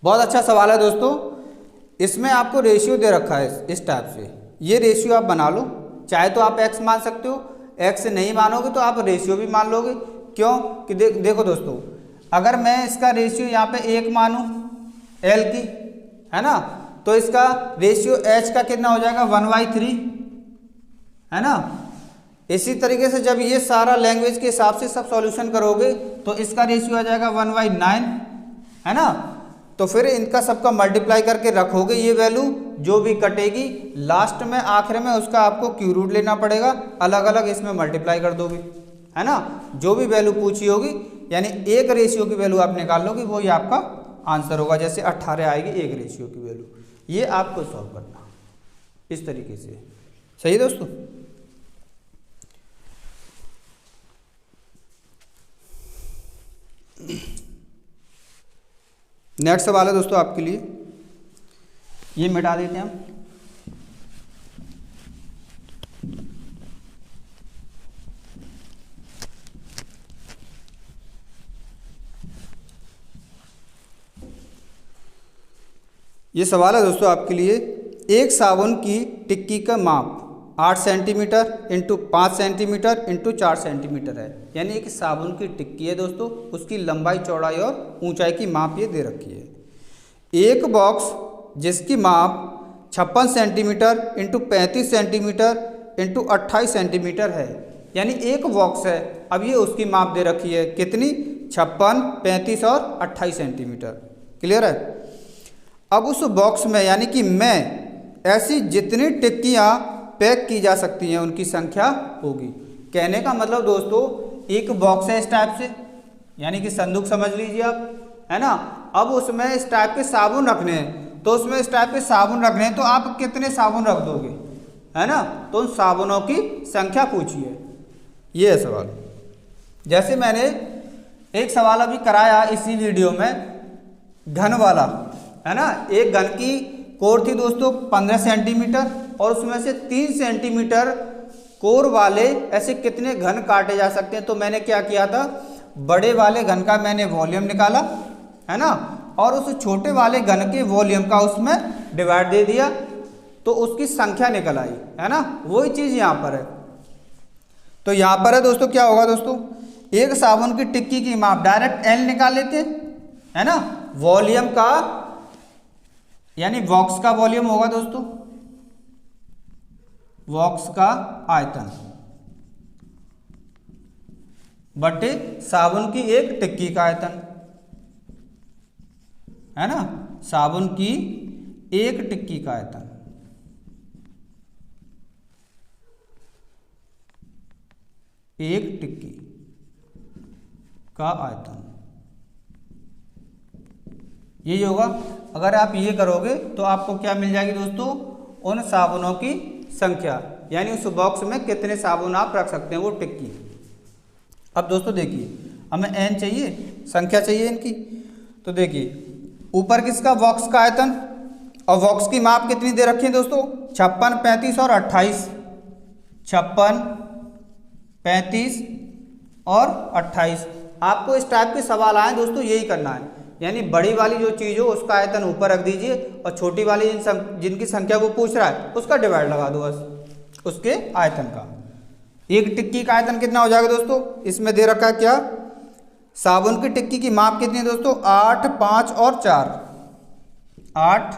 बहुत अच्छा सवाल है दोस्तों, इसमें आपको रेशियो दे रखा है इस टाइप से, ये रेशियो आप बना लो, चाहे तो आप x मान सकते हो, x नहीं मानोगे तो आप रेशियो भी मान लोगे। क्यों कि देखो दोस्तों, अगर मैं इसका रेशियो यहाँ पे 1 मानूं l की, है ना, तो इसका रेशियो h का कितना हो जाएगा 1/3, है ना। इसी तरीके से जब ये सारा लैंग्वेज के हिसाब से सब सॉल्यूशन करोगे तो इसका रेशियो आ जाएगा 1/9, है ना। तो फिर इनका सबका मल्टीप्लाई करके रखोगे, ये वैल्यू जो भी कटेगी लास्ट में आखिर में उसका आपको क्यू रूट लेना पड़ेगा, अलग अलग इसमें मल्टीप्लाई कर दोगे, है ना। जो भी वैल्यू पूछी होगी यानी एक रेशियो की वैल्यू आप निकाल लोगे, वो ही आपका आंसर होगा। जैसे 18 आएगी एक रेशियो की वैल्यू, ये आपको सॉल्व करना इस तरीके से, सही है दोस्तों। नेक्स्ट सवाल है दोस्तों आपके लिए, ये मिटा देते हैं हम। ये सवाल है दोस्तों आपके लिए, एक साबुन की टिक्की का माप 8 centimetre into 5 centimetre into 4 centimetre है, यानी एक साबुन की टिक्की है दोस्तों, उसकी लंबाई चौड़ाई और ऊंचाई की माप ये दे रखी है। एक बॉक्स जिसकी माप 56 centimetre into 35 centimetre into 28 centimetre है, यानी एक बॉक्स है, अब ये उसकी माप दे रखी है कितनी 56, 35 और 28 सेंटीमीटर, क्लियर है। अब उस बॉक्स में यानी कि मैं ऐसी जितनी टिक्कियाँ पैक की जा सकती हैं उनकी संख्या होगी। कहने का मतलब दोस्तों, एक बॉक्स है इस टाइप से, यानी कि संदूक समझ लीजिए आप, है ना। अब उसमें इस टाइप के साबुन रखने हैं, तो उसमें इस टाइप के साबुन रखने हैं तो आप कितने साबुन रख दोगे, है ना। तो उन साबुनों की संख्या पूछिए, ये है सवाल। जैसे मैंने एक सवाल अभी कराया इसी वीडियो में घन वाला, है ना। एक घन की कोर थी दोस्तों 15 सेंटीमीटर और उसमें से 3 सेंटीमीटर कोर वाले ऐसे कितने घन काटे जा सकते हैं। तो मैंने क्या किया था, बड़े वाले घन का मैंने वॉल्यूम निकाला, है ना, और उस छोटे वाले घन के वॉल्यूम का उसमें डिवाइड दे दिया तो उसकी संख्या निकल आई, है ना। वही चीज़ यहाँ पर है। तो यहाँ पर है दोस्तों, क्या होगा दोस्तों, एक साबुन की टिक्की की माप डायरेक्ट एल निकाल लेते हैं, है ना। वॉल्यूम का यानी बॉक्स का वॉल्यूम होगा दोस्तों, बॉक्स का आयतन बटे साबुन की एक टिक्की का आयतन, है ना। साबुन की एक टिक्की का आयतन, एक टिक्की का आयतन यही होगा। अगर आप ये करोगे तो आपको क्या मिल जाएगी दोस्तों, उन साबुनों की संख्या, यानी उस बॉक्स में कितने साबुन आप रख सकते हैं वो टिक्की। अब दोस्तों देखिए, हमें n चाहिए, संख्या चाहिए इनकी, तो देखिए ऊपर किसका बॉक्स का आयतन, और बॉक्स की माप कितनी दे रखी है दोस्तों 56, 35 और 28, 56, 35 और 28। आपको इस टाइप के सवाल आए दोस्तों, यही करना है यानी बड़ी वाली जो चीज़ हो उसका आयतन ऊपर रख दीजिए और छोटी वाली जिनकी संख्या वो पूछ रहा है उसका डिवाइड लगा दो बस उसके आयतन का। एक टिक्की का आयतन कितना हो जाएगा दोस्तों, इसमें दे रखा है क्या, साबुन की टिक्की की माप कितनी है दोस्तों, 8, 5 और 4, 8,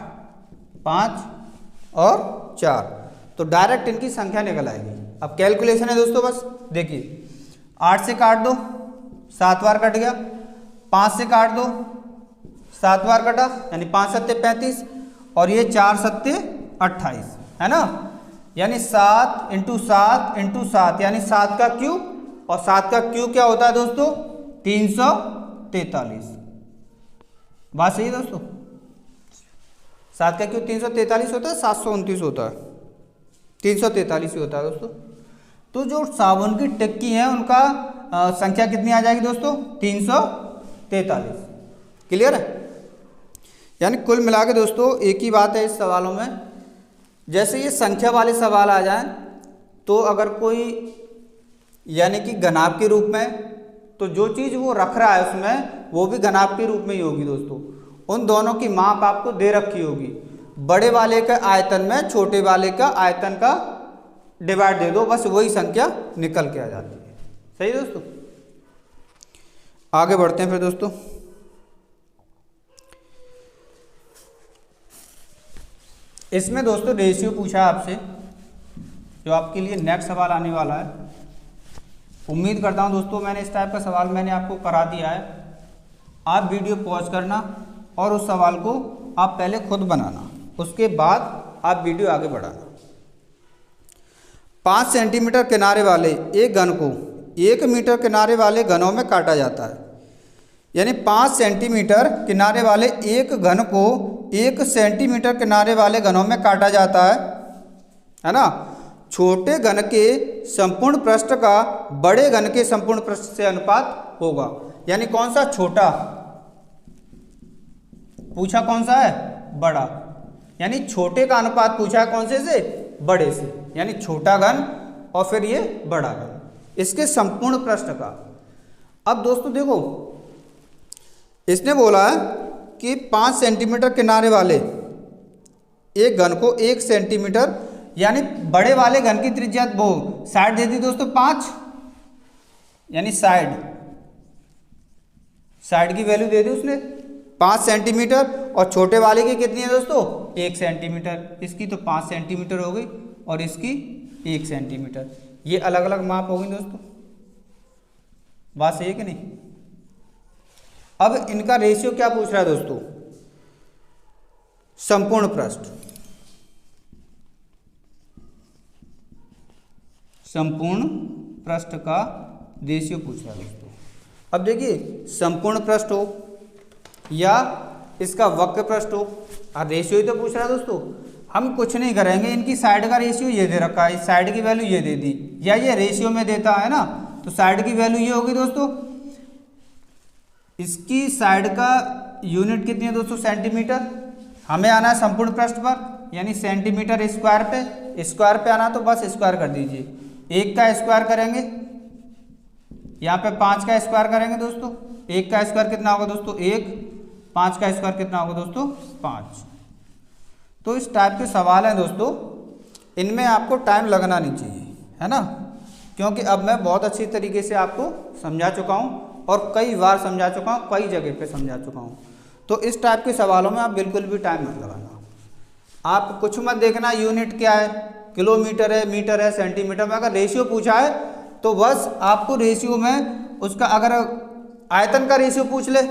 5 और 4। तो डायरेक्ट इनकी संख्या निकल आएगी। अब कैलकुलेशन है दोस्तों, बस देखिए 8 से काट दो 7 बार कट गया, 5 से काट दो 7 बार कटा, यानी 5 सत्ते 35 और ये 4 सत्ते 28 है ना, यानी 7 × 7 × 7 यानी 7 का क्यूब, और 7 का क्यूब क्या होता है दोस्तों, 343। बात सही है दोस्तों, 7 का क्यूब 343 होता है, 729 होता है, 343 ही होता है दोस्तों। तो जो साबुन की टिक्की है उनका संख्या कितनी आ जाएगी दोस्तों, 343। क्लियर है। यानी कुल मिला के दोस्तों एक ही बात है इस सवालों में, जैसे ये संख्या वाले सवाल आ जाएं तो अगर कोई यानी कि घनाभ के रूप में, तो जो चीज़ वो रख रहा है उसमें वो भी घनाभ के रूप में ही होगी दोस्तों। उन दोनों की माप आपको दे रखी होगी, बड़े वाले का आयतन में छोटे वाले का आयतन का डिवाइड दे दो, बस वही संख्या निकल के आ जाती है। सही दोस्तों, आगे बढ़ते हैं फिर दोस्तों। इसमें दोस्तों रेशियो पूछा है आपसे, जो आपके लिए नेक्स्ट सवाल आने वाला है। उम्मीद करता हूं दोस्तों मैंने इस टाइप का सवाल मैंने आपको करा दिया है। आप वीडियो पॉज करना और उस सवाल को आप पहले खुद बनाना, उसके बाद आप वीडियो आगे बढ़ाना। 5 सेंटीमीटर किनारे वाले एक घन को 1 मीटर किनारे वाले घनों में काटा जाता है। यानी 5 सेंटीमीटर किनारे वाले एक घन को 1 सेंटीमीटर किनारे वाले घनों में काटा जाता है ना। छोटे घन के संपूर्ण पृष्ठ का बड़े घन के संपूर्ण पृष्ठ से अनुपात होगा। यानी कौन सा छोटा पूछा, कौन सा है, बड़ा। यानी छोटे का अनुपात पूछा है कौन से बड़े से, यानी छोटा घन और फिर ये बड़ा घन, इसके संपूर्ण पृष्ठ का। अब दोस्तों देखो इसने बोला है कि 5 सेंटीमीटर किनारे वाले एक घन को 1 सेंटीमीटर, यानी बड़े वाले घन की त्रिज्या वो साइड दे दी दोस्तों 5, यानी साइड की वैल्यू दे दी उसने 5 सेंटीमीटर, और छोटे वाले की कितनी है दोस्तों 1 सेंटीमीटर। इसकी तो 5 सेंटीमीटर हो गई और इसकी 1 सेंटीमीटर। ये अलग अलग माप हो गई दोस्तों, बात सही है कि नहीं। अब इनका रेशियो क्या पूछ रहा है दोस्तों, संपूर्ण पृष्ठ, संपूर्ण पृष्ठ का रेशियो पूछ रहा है दोस्तों। अब देखिए संपूर्ण पृष्ठ हो या इसका वक्र पृष्ठ हो, और रेशियो ही तो पूछ रहा है दोस्तों। हम कुछ नहीं करेंगे, इनकी साइड का रेशियो ये दे रखा है, साइड की वैल्यू ये दे दी, या ये रेशियो में देता है ना, तो साइड की वैल्यू ये होगी दोस्तों। इसकी साइड का यूनिट कितनी है दोस्तों, सेंटीमीटर। हमें आना है संपूर्ण पृष्ठ पर, यानी सेंटीमीटर स्क्वायर पे आना, तो बस स्क्वायर कर दीजिए। 1 का स्क्वायर करेंगे, यहाँ पे 5 का स्क्वायर करेंगे दोस्तों। 1 का स्क्वायर कितना होगा दोस्तों 1, 5 का स्क्वायर कितना होगा दोस्तों 5। तो इस टाइप के सवाल हैं दोस्तों, इनमें आपको टाइम लगना नहीं चाहिए, है ना, क्योंकि अब मैं बहुत अच्छी तरीके से आपको समझा चुका हूँ और कई बार समझा चुका हूँ, कई जगह पे समझा चुका हूँ। तो इस टाइप के सवालों में आप बिल्कुल भी टाइम मत लगाना। आप कुछ मत देखना यूनिट क्या है, किलोमीटर है, मीटर है, सेंटीमीटर में। अगर रेशियो पूछा है तो बस आपको रेशियो में उसका, अगर आयतन का रेशियो पूछ ले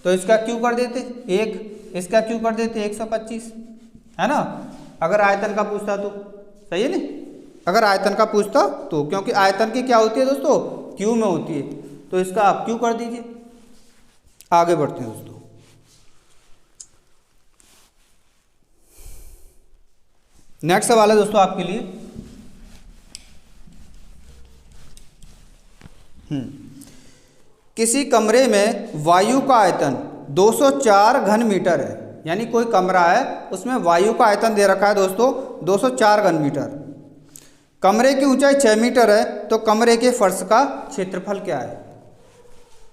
तो इसका क्यू कर देते 1, इसका क्यू कर देते 125, है ना। अगर आयतन का पूछता तो सही है नहीं, अगर आयतन का पूछता तो, क्योंकि आयतन की क्या होती है दोस्तों, क्यू में होती है, तो इसका आप क्यू कर दीजिए। आगे बढ़ते हैं दोस्तों। नेक्स्ट सवाल है दोस्तों आपके लिए, किसी कमरे में वायु का आयतन 204 घन मीटर है। यानी कोई कमरा है उसमें वायु का आयतन दे रखा है दोस्तों 204 घन मीटर। कमरे की ऊंचाई 6 मीटर है, तो कमरे के फर्श का क्षेत्रफल क्या है।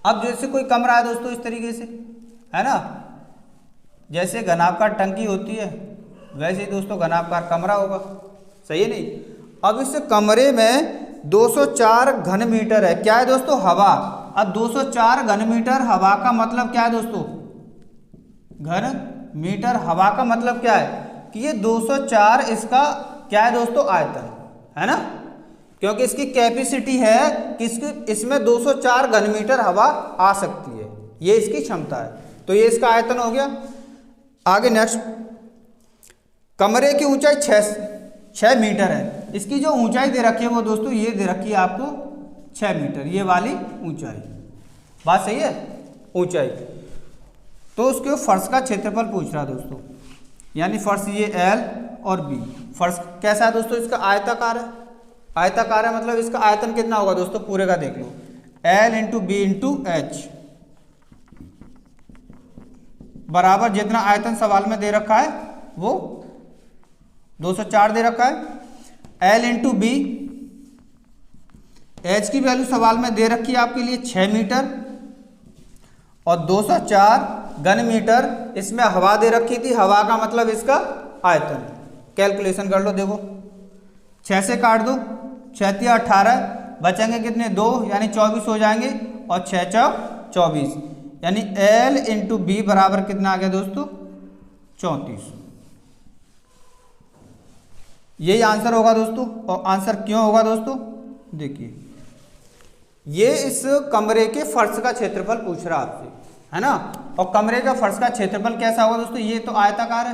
अब जैसे कोई कमरा है दोस्तों इस तरीके से, है ना। जैसे घनाकार टंकी होती है वैसे ही दोस्तों घनाकार कमरा होगा, सही है नहीं। अब इस कमरे में 204 घन मीटर है, क्या है दोस्तों, हवा। अब 204 घन मीटर हवा का मतलब क्या है दोस्तों, घन मीटर हवा का मतलब क्या है कि ये 204 इसका क्या है दोस्तों, आयतन है ना, क्योंकि इसकी कैपेसिटी है कि इसमें 204 घन मीटर हवा आ सकती है, ये इसकी क्षमता है। तो ये इसका आयतन हो गया। आगे नेक्स्ट, कमरे की ऊंचाई 6 मीटर है। इसकी जो ऊंचाई दे रखी है वो दोस्तों ये दे रखी है आपको 6 मीटर, ये वाली ऊंचाई, बात सही है, ऊंचाई। तो उसके फर्श का क्षेत्रफल पूछ रहा है दोस्तों, यानी फर्श ये L और B। फर्श कैसा है दोस्तों, इसका आयताकार है, आयताकार है मतलब इसका आयतन कितना होगा दोस्तों, पूरे का देख लो, L into B into H बराबर जितना आयतन सवाल में दे रखा है वो 204 दे रखा है। L इंटू बी, एच की वैल्यू सवाल में दे रखी है आपके लिए 6 मीटर और 204 घन मीटर इसमें हवा दे रखी थी, हवा का मतलब इसका आयतन। कैलकुलेशन कर लो, देखो 6 से काट दो, 6 तिया 18, बचेंगे कितने 2, यानी 24 हो जाएंगे, और 6 चौक 24, यानी L इंटू बी बराबर कितना आ गया दोस्तों, 34। यही आंसर होगा दोस्तों। और आंसर क्यों होगा दोस्तों, देखिए ये इस कमरे के फर्श का क्षेत्रफल पूछ रहा आपसे, है ना। और कमरे का फर्श का क्षेत्रफल कैसा होगा दोस्तों, ये तो आयताकार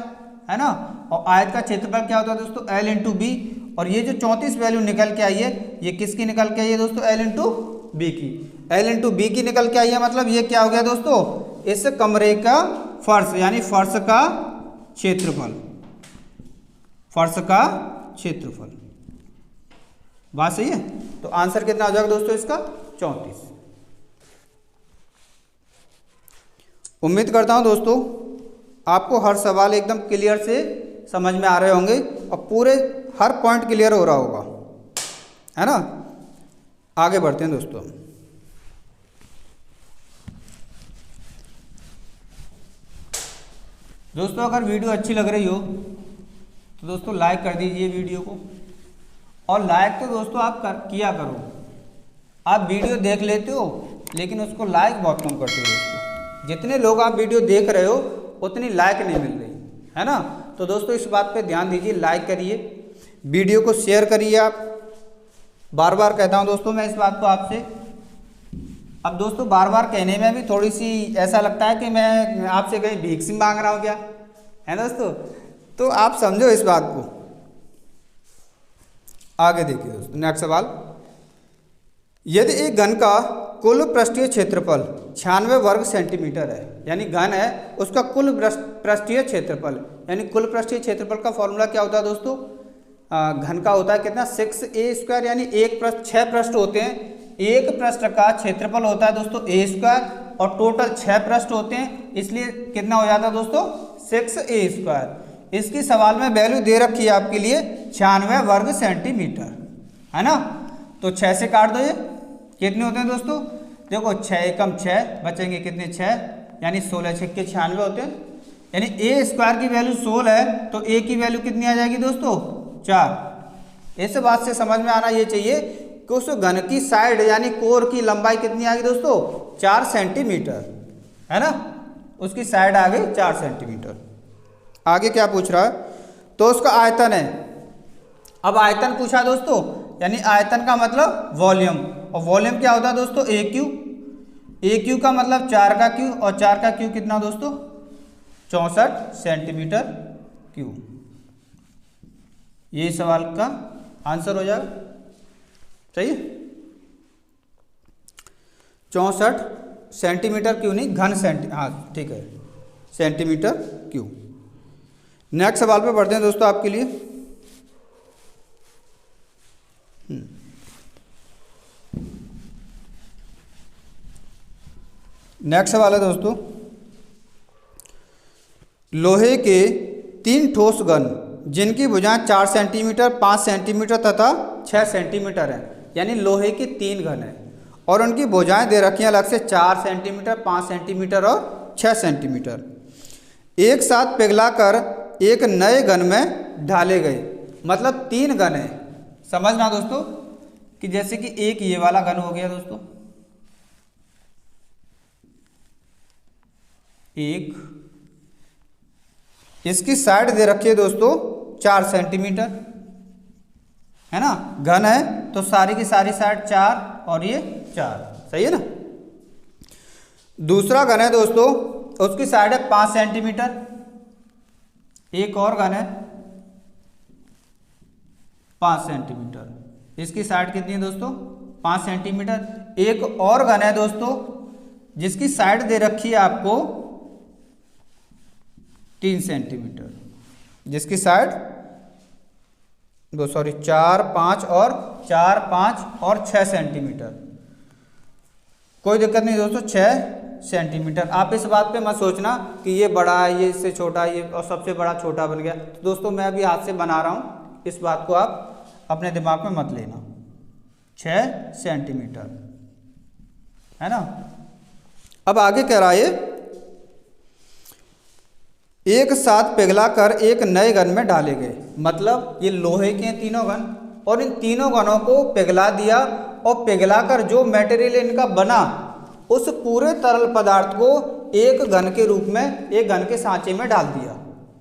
है ना, और आयत का क्षेत्रफल क्या होता है दोस्तों, L इंटू बी। और ये जो 34 वैल्यू निकल के आई है, ये किसकी निकल के आई है दोस्तों, L इंटू बी की। L इंटू बी की निकल के आई है, मतलब ये क्या हो गया दोस्तों, इस कमरे का फर्श यानी फर्श का क्षेत्रफल, फर्श का क्षेत्रफल, बात सही है। तो आंसर कितना हो जाएगा दोस्तों इसका, 34। उम्मीद करता हूं दोस्तों आपको हर सवाल एकदम क्लियर से समझ में आ रहे होंगे और पूरे हर पॉइंट क्लियर हो रहा होगा, है ना। आगे बढ़ते हैं दोस्तों। दोस्तों अगर वीडियो अच्छी लग रही हो तो दोस्तों लाइक कर दीजिए वीडियो को, और लाइक तो दोस्तों आप किया करो। आप वीडियो देख लेते हो लेकिन उसको लाइक बहुत कम करते हो दोस्तों। जितने लोग आप वीडियो देख रहे हो उतनी लाइक नहीं मिल रही, है ना। तो दोस्तों इस बात पे ध्यान दीजिए, लाइक करिए, वीडियो को शेयर करिए। आप बार बार कहता हूँ दोस्तों मैं इस बात को आपसे। अब दोस्तों बार बार कहने में भी थोड़ी सी ऐसा लगता है कि मैं आपसे कहीं भीख सी मांग रहा हूँ क्या, है दोस्तों। तो आप समझो इस बात को। आगे देखिए दोस्तों, नेक्स्ट सवाल, यदि एक घन का कुल पृष्ठीय क्षेत्रफल 96 वर्ग सेंटीमीटर है, यानी घन है उसका कुल पृष्ठीय क्षेत्रफल, यानी कुल पृष्ठीय क्षेत्रफल का फॉर्मूला क्या होता है दोस्तों, घन का होता है कितना 6a², यानी एक पृष्ठ 6 पृष्ठ होते हैं, एक पृष्ठ का क्षेत्रफल होता है दोस्तों a² और टोटल 6 पृष्ठ होते हैं, इसलिए कितना हो जाता है दोस्तों 6a²। इसकी सवाल में वैल्यू दे रखी है आपके लिए 96 वर्ग सेंटीमीटर, है ना। तो 6 से काट दो, ये कितने होते हैं दोस्तों, देखो 6 एकम 6, बचेंगे कितने 6, यानी 16 6 के 96 होते हैं, यानी a² की वैल्यू 16 है तो a की वैल्यू कितनी आ जाएगी दोस्तों 4। इस बात से समझ में आना ये चाहिए कि उस घन की साइड यानी कोर की लंबाई कितनी आ गई दोस्तों 4 सेंटीमीटर, है ना, उसकी साइड आ गई 4 सेंटीमीटर। आगे क्या पूछ रहा है, तो उसका आयतन है। अब आयतन पूछा दोस्तों, यानी आयतन का मतलब वॉल्यूम, और वॉल्यूम क्या होता है दोस्तों AQ का मतलब 4 का Q, और 4 का Q कितना दोस्तों 64 सेंटीमीटर क्यूब। ये सवाल का आंसर हो जाएगा, सही है। 64 सेंटीमीटर क्यूब नहीं, घन हाँ ठीक है, सेंटीमीटर क्यूब। नेक्स्ट सवाल पे बढ़ते हैं दोस्तों आपके लिए। नेक्स्ट सवाल है दोस्तों, लोहे के 3 ठोस घन जिनकी भुजाएं 4 सेंटीमीटर, 5 सेंटीमीटर तथा 6 सेंटीमीटर हैं, यानी लोहे के 3 घन हैं और उनकी भुजाएं दे रखी हैं अलग से 4 सेंटीमीटर, 5 सेंटीमीटर और 6 सेंटीमीटर एक साथ पिघलाकर एक नए घन में ढाले गए। मतलब 3 घन है, समझना दोस्तों कि जैसे कि एक ये वाला घन हो गया दोस्तों, एक इसकी साइड दे रखी है दोस्तों 4 सेंटीमीटर, है ना, घन है तो सारी की सारी साइड 4 और ये 4, सही है ना। दूसरा घन है दोस्तों, उसकी साइड है 5 सेंटीमीटर, एक और घन है 5 सेंटीमीटर, इसकी साइड कितनी है दोस्तों 5 सेंटीमीटर। एक और घन है दोस्तों जिसकी साइड दे रखी है आपको 3 सेंटीमीटर, जिसकी साइड 4, 5 और 4, 5 और 6 सेंटीमीटर। कोई दिक्कत नहीं दोस्तों, 6 सेंटीमीटर। आप इस बात पे मत सोचना कि ये बड़ा है, ये इससे छोटा है, ये और सबसे बड़ा छोटा बन गया। तो दोस्तों मैं अभी हाथ से बना रहा हूँ, इस बात को आप अपने दिमाग में मत लेना। 6 सेंटीमीटर, है ना। अब आगे कह रहा है एक साथ पिघलाकर एक नए घन में डाले गए। मतलब ये लोहे के हैं तीनों घन, और इन तीनों घनों को पिघला दिया, और पिघलाकर जो मटेरियल इनका बना उस पूरे तरल पदार्थ को एक घन के रूप में एक घन के सांचे में डाल दिया,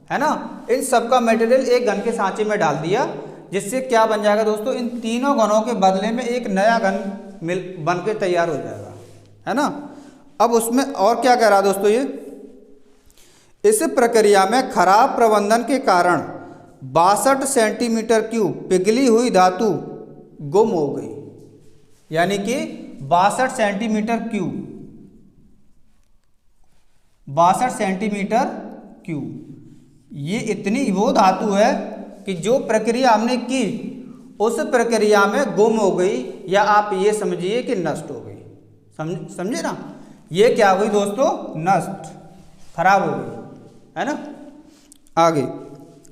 है ना। इन सबका मटेरियल एक घन के सांचे में डाल दिया, जिससे क्या बन जाएगा दोस्तों, इन तीनों घनों के बदले में एक नया घन बन के तैयार हो जाएगा, है ना। अब उसमें और क्या कह रहा है दोस्तों, ये इस प्रक्रिया में खराब प्रबंधन के कारण 62 सेंटीमीटर क्यूब पिघली हुई धातु गुम हो गई। यानी कि 62 सेंटीमीटर क्यूब, 62 सेंटीमीटर क्यूब, ये इतनी वो धातु है कि जो प्रक्रिया हमने की उस प्रक्रिया में गुम हो गई, या आप ये समझिए कि नष्ट हो गई। समझे ना, ये क्या हुई दोस्तों, नष्ट, खराब हो गई, है ना। आगे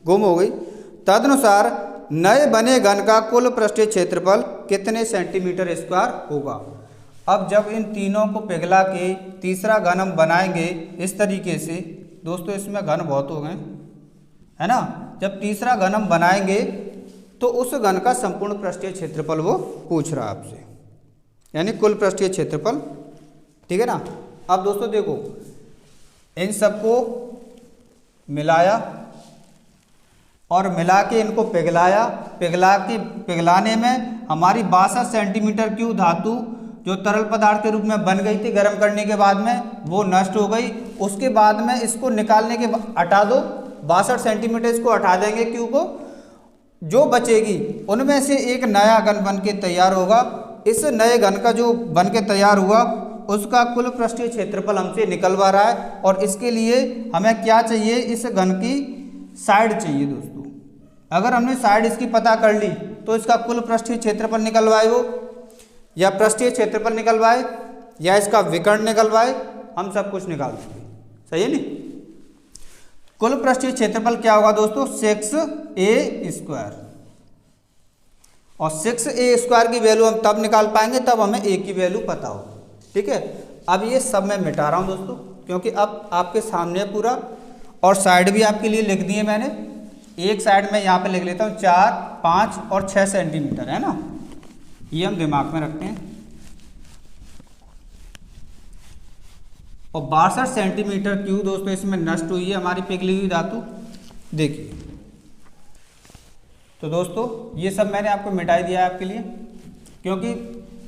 गुम हो गई। तदनुसार नए बने घन का कुल पृष्ठीय क्षेत्रफल कितने सेंटीमीटर स्क्वायर होगा। अब जब इन तीनों को पिघला के तीसरा घन हम बनाएंगे इस तरीके से दोस्तों, इसमें घन बहुत हो गए, है ना। जब तीसरा घन हम बनाएंगे तो उस घन का संपूर्ण पृष्ठीय क्षेत्रफल वो पूछ रहा है आपसे, यानी कुल पृष्ठीय क्षेत्रफल, ठीक है ना। अब दोस्तों देखो, इन सबको मिलाया और मिला के इनको पिघलाया, पिघलाने में हमारी 62 सेंटीमीटर क्यूब धातु जो तरल पदार्थ के रूप में बन गई थी गर्म करने के बाद में, वो नष्ट हो गई। उसके बाद में इसको निकालने के हटा दो, 62 सेंटीमीटर इसको हटा देंगे क्यूब को, जो बचेगी उनमें से एक नया घन बन के तैयार होगा। इस नए घन का जो बन के तैयार हुआ उसका कुल पृष्ठीय क्षेत्रफल हमसे निकलवा रहा है, और इसके लिए हमें क्या चाहिए, इस घन की साइड चाहिए दोस्तों। अगर हमने साइड इसकी पता कर ली तो इसका कुल पृष्ठीय क्षेत्रफल निकलवाए वो, या पृष्ठीय क्षेत्रफल निकलवाए, या इसका विकर्ण निकलवाए, हम सब कुछ निकाल देंगे, सही है नहीं। कुल पृष्ठीय क्षेत्रफल क्या होगा दोस्तों, 6a², और 6a² की वैल्यू हम तब निकाल पाएंगे तब हमें a की वैल्यू पता हो, ठीक है। अब ये सब मैं मिटा रहा हूँ दोस्तों, क्योंकि अब आपके सामने पूरा, और साइड भी आपके लिए लिख दी है मैंने। एक साइड में यहाँ पे लिख लेता हूँ 4, 5 और 6 सेंटीमीटर, है ना, ये हम दिमाग में रखते हैं। और 62 सेंटीमीटर क्यूब दोस्तों इसमें नष्ट हुई है हमारी पिघली हुई धातु, देखिए। तो दोस्तों ये सब मैंने आपको मिटाई दिया है आपके लिए, क्योंकि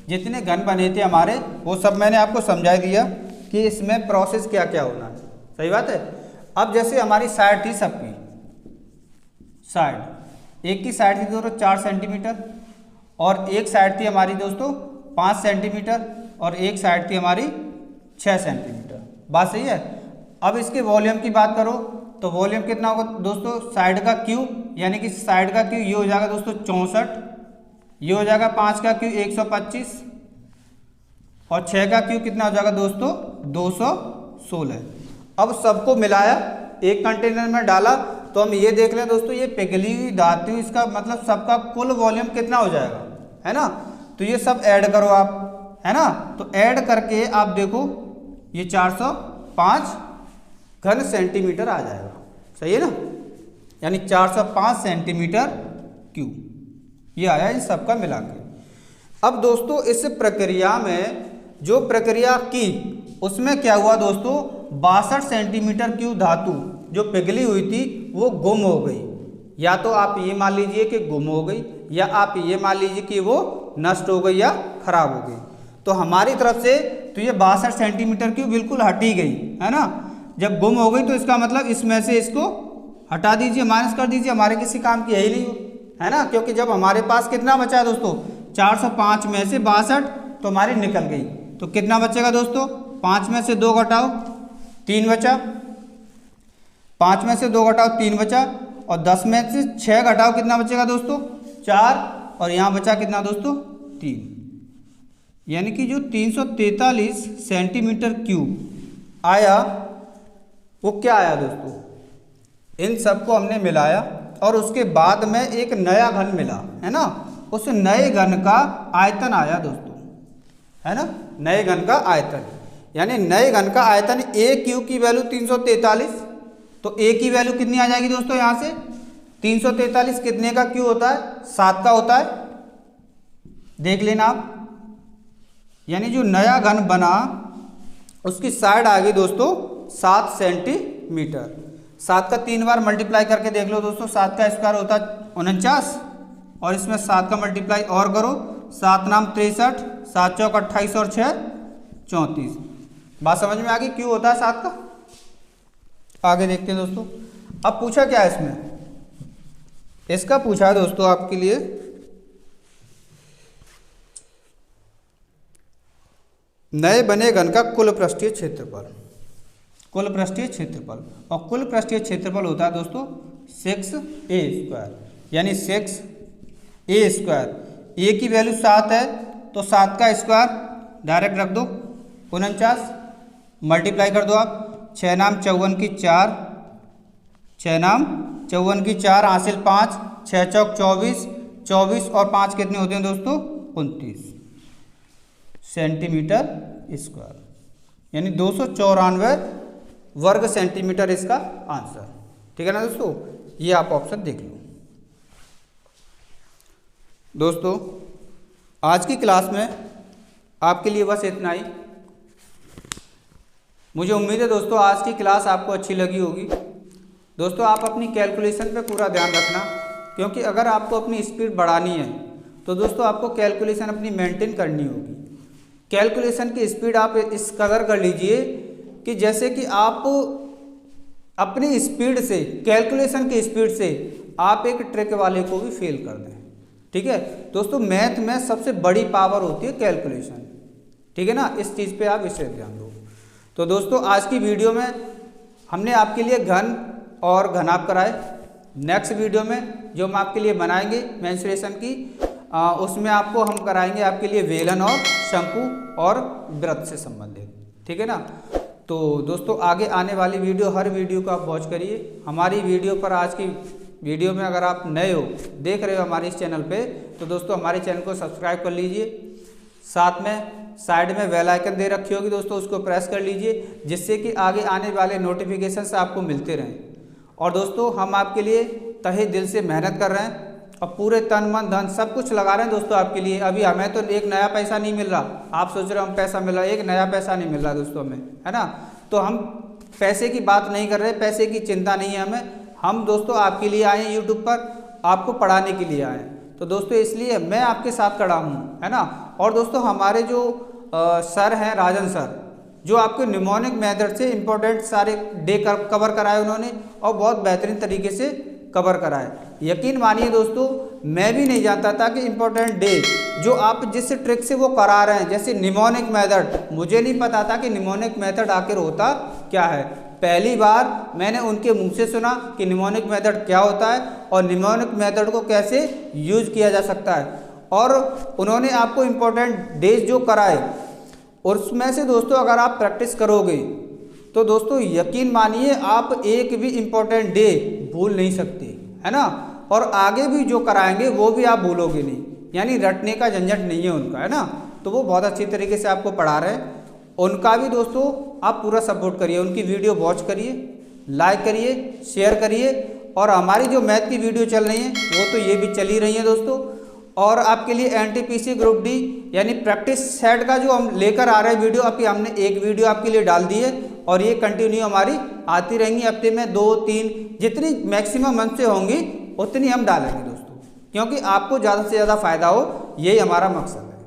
जितने घन बने थे हमारे वो सब मैंने आपको समझा दिया कि इसमें प्रोसेस क्या क्या होना है, सही बात है। अब जैसे हमारी साइड थी सबकी, साइड, एक की साइड थी दोस्तों 4 सेंटीमीटर, और एक साइड थी हमारी दोस्तों 5 सेंटीमीटर, और एक साइड थी हमारी 6 सेंटीमीटर, बात सही है। अब इसके वॉल्यूम की बात करो तो वॉल्यूम कितना होगा दोस्तों, साइड का क्यूब, यानी कि साइड का क्यूब ये हो जाएगा दोस्तों 64, ये हो जाएगा 5 का क्यूब 125, और 6 का क्यूब कितना हो जाएगा दोस्तों 216। अब सबको मिलाया, एक कंटेनर में डाला, तो हम ये देख लें दोस्तों, ये पिघली हुई धातु, इसका मतलब सबका कुल वॉल्यूम कितना हो जाएगा, है ना। तो ये सब ऐड करो आप, है ना। तो ऐड करके आप देखो, ये 405 घन सेंटीमीटर आ जाएगा। सही है ना, यानी 405 सेंटीमीटर क्यूब ये आया इन सबका मिला के। अब दोस्तों इस प्रक्रिया में जो प्रक्रिया की उसमें क्या हुआ दोस्तों, 62 सेंटीमीटर क्यूब धातु जो पिघली हुई थी वो गुम हो गई। या तो आप ये मान लीजिए कि गुम हो गई, या आप ये मान लीजिए कि वो नष्ट हो गई या खराब हो गई। तो हमारी तरफ से तो ये 62 सेंटीमीटर क्यूब बिल्कुल हट ही गई है ना। जब गुम हो गई तो इसका मतलब इसमें से इसको हटा दीजिए, माइनस कर दीजिए, हमारे किसी काम की है ही नहीं हो, है ना। क्योंकि जब हमारे पास कितना बचा है दोस्तों, 405 में से 62 तो हमारी निकल गई। तो कितना बचेगा दोस्तों, 5 में से 2 घटाओ 3 बचा, 5 में से 2 घटाओ 3 बचा, और 10 में से 6 घटाओ कितना बचेगा दोस्तों, 4, और यहाँ बचा कितना दोस्तों 3। यानी कि जो 343 सेंटीमीटर क्यूब आया वो क्या आया दोस्तों, इन सबको हमने मिलाया और उसके बाद में एक नया घन मिला, है ना। उस नए घन का आयतन आया दोस्तों, है ना, नए घन का आयतन। यानी नए घन का आयतन ए क्यू की वैल्यू 343, तो ए की वैल्यू कितनी आ जाएगी दोस्तों, यहाँ से 343 कितने का क्यू होता है, 7 का होता है, देख लेना आप। यानी जो नया घन बना उसकी साइड आ गई दोस्तों 7 सेंटीमीटर। 7 का 3 बार मल्टीप्लाई करके देख लो दोस्तों, 7 का स्क्वायर होता है 49, और इसमें 7 का मल्टीप्लाई और करो, 7 नाम 63, 7 चौक 28 और 6 34। बात समझ में आ गई, क्यों होता है 7 का। आगे देखते हैं दोस्तों। अब पूछा क्या है इसमें, इसका पूछा है दोस्तों आपके लिए नए बने घन का कुल पृष्ठीय क्षेत्रफल। कुल पृष्ठीय क्षेत्रफल, और कुल पृष्ठीय क्षेत्रफल होता है दोस्तों 6a², यानी 6a²। ए की वैल्यू 7 है तो 7 का स्क्वायर डायरेक्ट रख दो 49, मल्टीप्लाई कर दो आप, 6 नाम 54 की 4, 6 नाम 54 की 4 हासिल 5, 6 चौक 24, 24 और 5 कितने होते हैं दोस्तों 29 सेंटीमीटर स्क्वायर, यानी 294 वर्ग सेंटीमीटर इसका आंसर। ठीक है ना दोस्तों, ये आप ऑप्शन देख लो। दोस्तों आज की क्लास में आपके लिए बस इतना ही। मुझे उम्मीद है दोस्तों आज की क्लास आपको अच्छी लगी होगी। दोस्तों आप अपनी कैलकुलेशन पे पूरा ध्यान रखना, क्योंकि अगर आपको अपनी स्पीड बढ़ानी है तो दोस्तों आपको कैलकुलेशन अपनी मेंटेन करनी होगी। कैलकुलेशन की स्पीड आप इस कदर कर लीजिए कि जैसे कि आप अपनी स्पीड से, कैलकुलेशन की स्पीड से आप एक ट्रिक वाले को भी फेल कर दें। ठीक है दोस्तों, मैथ में सबसे बड़ी पावर होती है कैलकुलेशन। ठीक है ना, इस चीज़ पे आप इसे ध्यान दो। तो दोस्तों आज की वीडियो में हमने आपके लिए घन और घनाभ कराए। नेक्स्ट वीडियो में जो हम आपके लिए बनाएंगे मेंसुरेशन की, उसमें आपको हम कराएंगे आपके लिए वेलन और शंकु और वृत्त से संबंधित। ठीक है ना। तो दोस्तों आगे आने वाली वीडियो, हर वीडियो को आप वॉच करिए। हमारी वीडियो पर, आज की वीडियो में अगर आप नए हो, देख रहे हो हमारे इस चैनल पे, तो दोस्तों हमारे चैनल को सब्सक्राइब कर लीजिए। साथ में साइड में बेल आइकन दे रखी होगी दोस्तों, उसको प्रेस कर लीजिए, जिससे कि आगे आने वाले नोटिफिकेशंस आपको मिलते रहें। और दोस्तों हम आपके लिए तहे दिल से मेहनत कर रहे हैं और पूरे तन मन धन सब कुछ लगा रहे हैं दोस्तों आपके लिए। अभी हमें तो एक नया पैसा नहीं मिल रहा, आप सोच रहे हो हम पैसा मिल रहा है, एक नया पैसा नहीं मिल रहा दोस्तों हमें, है ना। तो हम पैसे की बात नहीं कर रहे, पैसे की चिंता नहीं है हमें। हम दोस्तों आपके लिए आए हैं यूट्यूब पर, आपको पढ़ाने के लिए आए हैं। तो दोस्तों इसलिए मैं आपके साथ खड़ा हूँ, है ना। और दोस्तों हमारे जो सर हैं, राजन सर, जो आपके निमोनिक मेथड से इम्पोर्टेंट सारे डे कवर कराए उन्होंने, और बहुत बेहतरीन तरीके से कवर कराए। यकीन मानिए दोस्तों, मैं भी नहीं जानता था कि इम्पोर्टेंट डे जो आप जिस ट्रिक से वो करा रहे हैं, जैसे निमोनिक मेथड, मुझे नहीं पता था कि निमोनिक मेथड आखिर होता क्या है। पहली बार मैंने उनके मुंह से सुना कि निमोनिक मेथड क्या होता है और निमोनिक मेथड को कैसे यूज किया जा सकता है। और उन्होंने आपको इम्पोर्टेंट डेज जो कराए, उसमें से दोस्तों अगर आप प्रैक्टिस करोगे तो दोस्तों यकीन मानिए आप एक भी इम्पोर्टेंट डे भूल नहीं सकते, है ना। और आगे भी जो कराएंगे वो भी आप भूलोगे नहीं, यानी रटने का झंझट नहीं है उनका, है ना। तो वो बहुत अच्छी तरीके से आपको पढ़ा रहे हैं। उनका भी दोस्तों आप पूरा सपोर्ट करिए, उनकी वीडियो वॉच करिए। लाइक करिए, शेयर करिए। और हमारी जो मैथ की वीडियो चल रही हैं वो तो ये भी चल ही रही हैं दोस्तों। और आपके लिए एनटीपीसी ग्रुप डी यानी प्रैक्टिस सेट का जो हम लेकर आ रहे हैं वीडियो, अभी हमने एक वीडियो आपके लिए डाल दी है और ये कंटिन्यू हमारी आती रहेंगी। हफ्ते में 2-3 जितनी मैक्सिमम मंथ से होंगी उतनी हम डालेंगे दोस्तों, क्योंकि आपको ज़्यादा से ज़्यादा फायदा हो, यही हमारा मकसद है।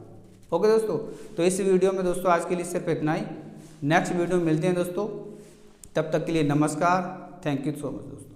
ओके दोस्तों, तो इस वीडियो में दोस्तों आज के लिए सिर्फ इतना ही। नेक्स्ट वीडियो में मिलते हैं दोस्तों, तब तक के लिए नमस्कार। थैंक यू सो मच दोस्तों।